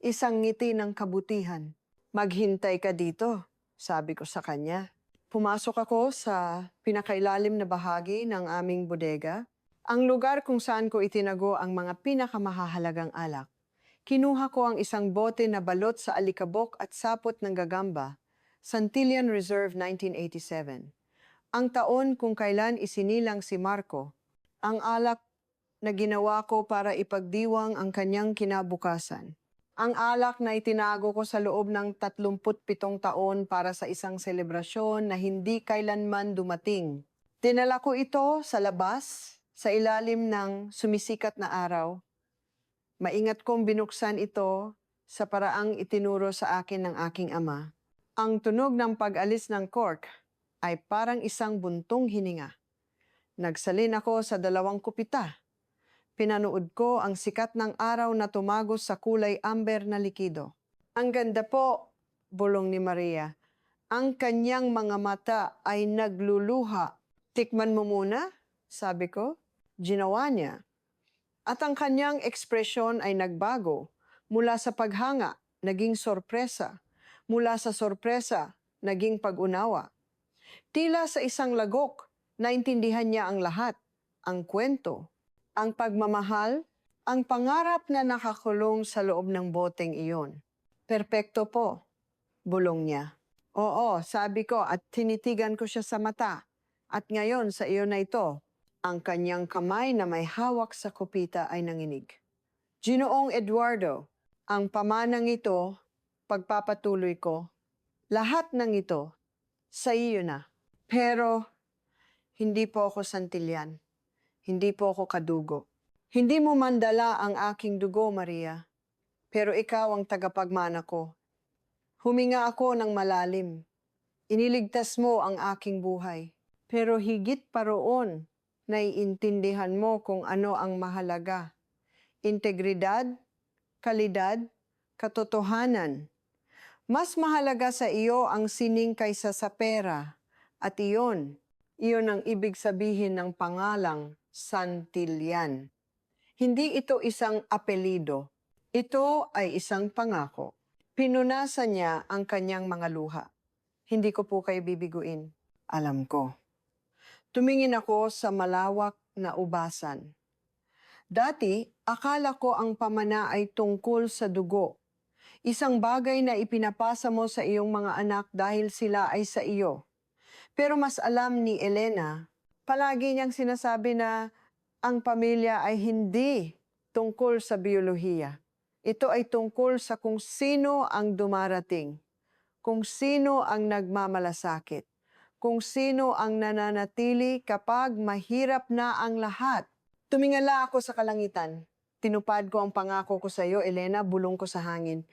Isang ngiti ng kabutihan. Maghintay ka dito, sabi ko sa kanya. Pumasok ako sa pinakailalim na bahagi ng aming bodega, ang lugar kung saan ko itinago ang mga pinakamahahalagang alak. Kinuha ko ang isang bote na balot sa alikabok at sapot ng gagamba, Santillan Reserve 1987. Ang taon kung kailan isinilang si Marco, ang alak na ginawa ko para ipagdiwang ang kanyang kinabukasan. Ang alak na itinago ko sa loob ng 37 taon para sa isang selebrasyon na hindi kailanman dumating. Dinala ko ito sa labas, sa ilalim ng sumisikat na araw. Maingat kong binuksan ito sa paraang itinuro sa akin ng aking ama. Ang tunog ng pag-alis ng cork ay parang isang buntong hininga. Nagsalin ako sa 2 kupita. Pinanood ko ang sikat ng araw na tumagos sa kulay amber na likido. Ang ganda po, bulong ni Maria. Ang kanyang mga mata ay nagluluha. Tikman mo muna, sabi ko. Ginawa niya. At ang kanyang ekspresyon ay nagbago. Mula sa paghanga, naging sorpresa. Mula sa sorpresa, naging pag-unawa. Tila sa isang lagok, naintindihan niya ang lahat, ang kwento, ang pagmamahal, ang pangarap na nakakulong sa loob ng boteng iyon. Perpekto po, bulong niya. Oo, sabi ko at tinitigan ko siya sa mata. At ngayon sa iyo na ito, ang kanyang kamay na may hawak sa kupita ay nanginig. Ginoong Eduardo, ang pamanang ito, pagpapatuloy ko, lahat ng ito, sa iyo na. Pero, hindi po ako santilyan. Hindi po ako kadugo. Hindi mo mandala ang aking dugo, Maria. Pero ikaw ang tagapagmana ko. Huminga ako ng malalim. Iniligtas mo ang aking buhay. Pero higit pa roon, naiintindihan mo kung ano ang mahalaga. Integridad, kalidad, katotohanan. Mas mahalaga sa iyo ang sining kaysa sa pera. At iyon ang ibig sabihin ng pangalang Santillan. Hindi ito isang apelido. Ito ay isang pangako. Pinunasan niya ang kanyang mga luha. Hindi ko po kayo bibiguin. Alam ko. Tumingin ako sa malawak na ubasan. Dati, akala ko ang pamana ay tungkol sa dugo. Isang bagay na ipinapasa mo sa iyong mga anak dahil sila ay sa iyo. Pero mas alam ni Elena, palagi niyang sinasabi na ang pamilya ay hindi tungkol sa biolohiya. Ito ay tungkol sa kung sino ang dumarating, kung sino ang nagmamalasakit, kung sino ang nananatili kapag mahirap na ang lahat. Tumingala ako sa kalangitan. Tinupad ko ang pangako ko sa iyo, Elena, bulong ko sa hangin.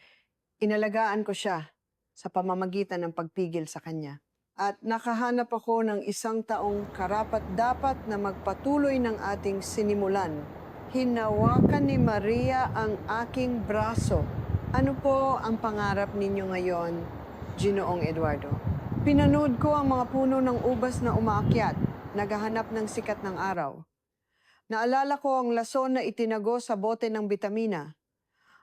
Inalagaan ko siya sa pamamagitan ng pagpigil sa kanya. At nakahanap ako ng isang taong karapat-dapat na magpatuloy ng ating sinimulan. Hinawakan ni Maria ang aking braso. Ano po ang pangarap ninyo ngayon, Ginoong Eduardo? Pinanood ko ang mga puno ng ubas na umaakyat, naghahanap ng sikat ng araw. Naalala ko ang lason na itinago sa bote ng bitamina,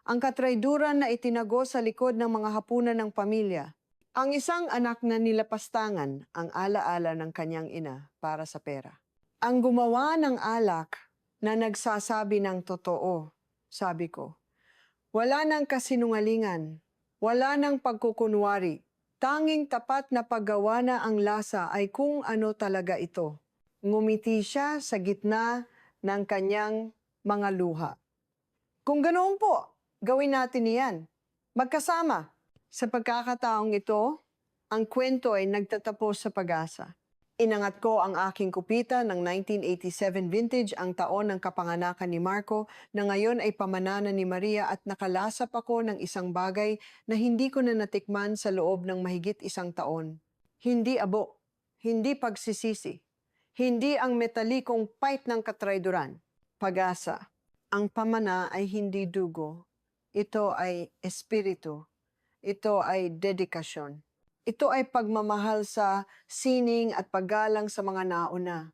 ang katrayduran na itinago sa likod ng mga hapunan ng pamilya, ang isang anak na nilapastangan ang alaala ng kanyang ina para sa pera. Ang gumawa ng alak na nagsasabi ng totoo, sabi ko. Wala nang kasinungalingan, wala nang pagkukunwari. Tanging tapat na paggawa na ang lasa ay kung ano talaga ito. Ngumiti siya sa gitna ng kanyang mga luha. Kung ganoon po, gawin natin iyan. Magkasama. Sa pagkakataong ito, ang kwento ay nagtatapos sa pag-asa. Inangat ko ang aking kupita ng 1987 vintage, ang taon ng kapanganakan ni Marco, na ngayon ay pamana ni Maria, at nakalasap ako ng isang bagay na hindi ko na natikman sa loob ng mahigit isang taon. Hindi abo, hindi pagsisisi, hindi ang metalikong pait ng katrayduran. Pag-asa. Ang pamana ay hindi dugo. Ito ay espiritu. Ito ay dedikasyon. Ito ay pagmamahal sa sining at paggalang sa mga nauna.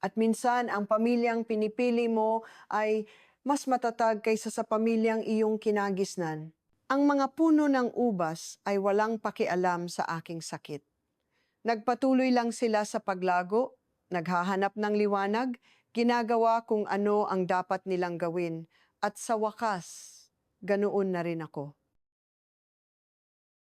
At minsan, ang pamilyang pinipili mo ay mas matatag kaysa sa pamilyang iyong kinagisnan. Ang mga puno ng ubas ay walang pakialam sa aking sakit. Nagpatuloy lang sila sa paglago, naghahanap ng liwanag, ginagawa kung ano ang dapat nilang gawin. At sa wakas, ganoon na rin ako.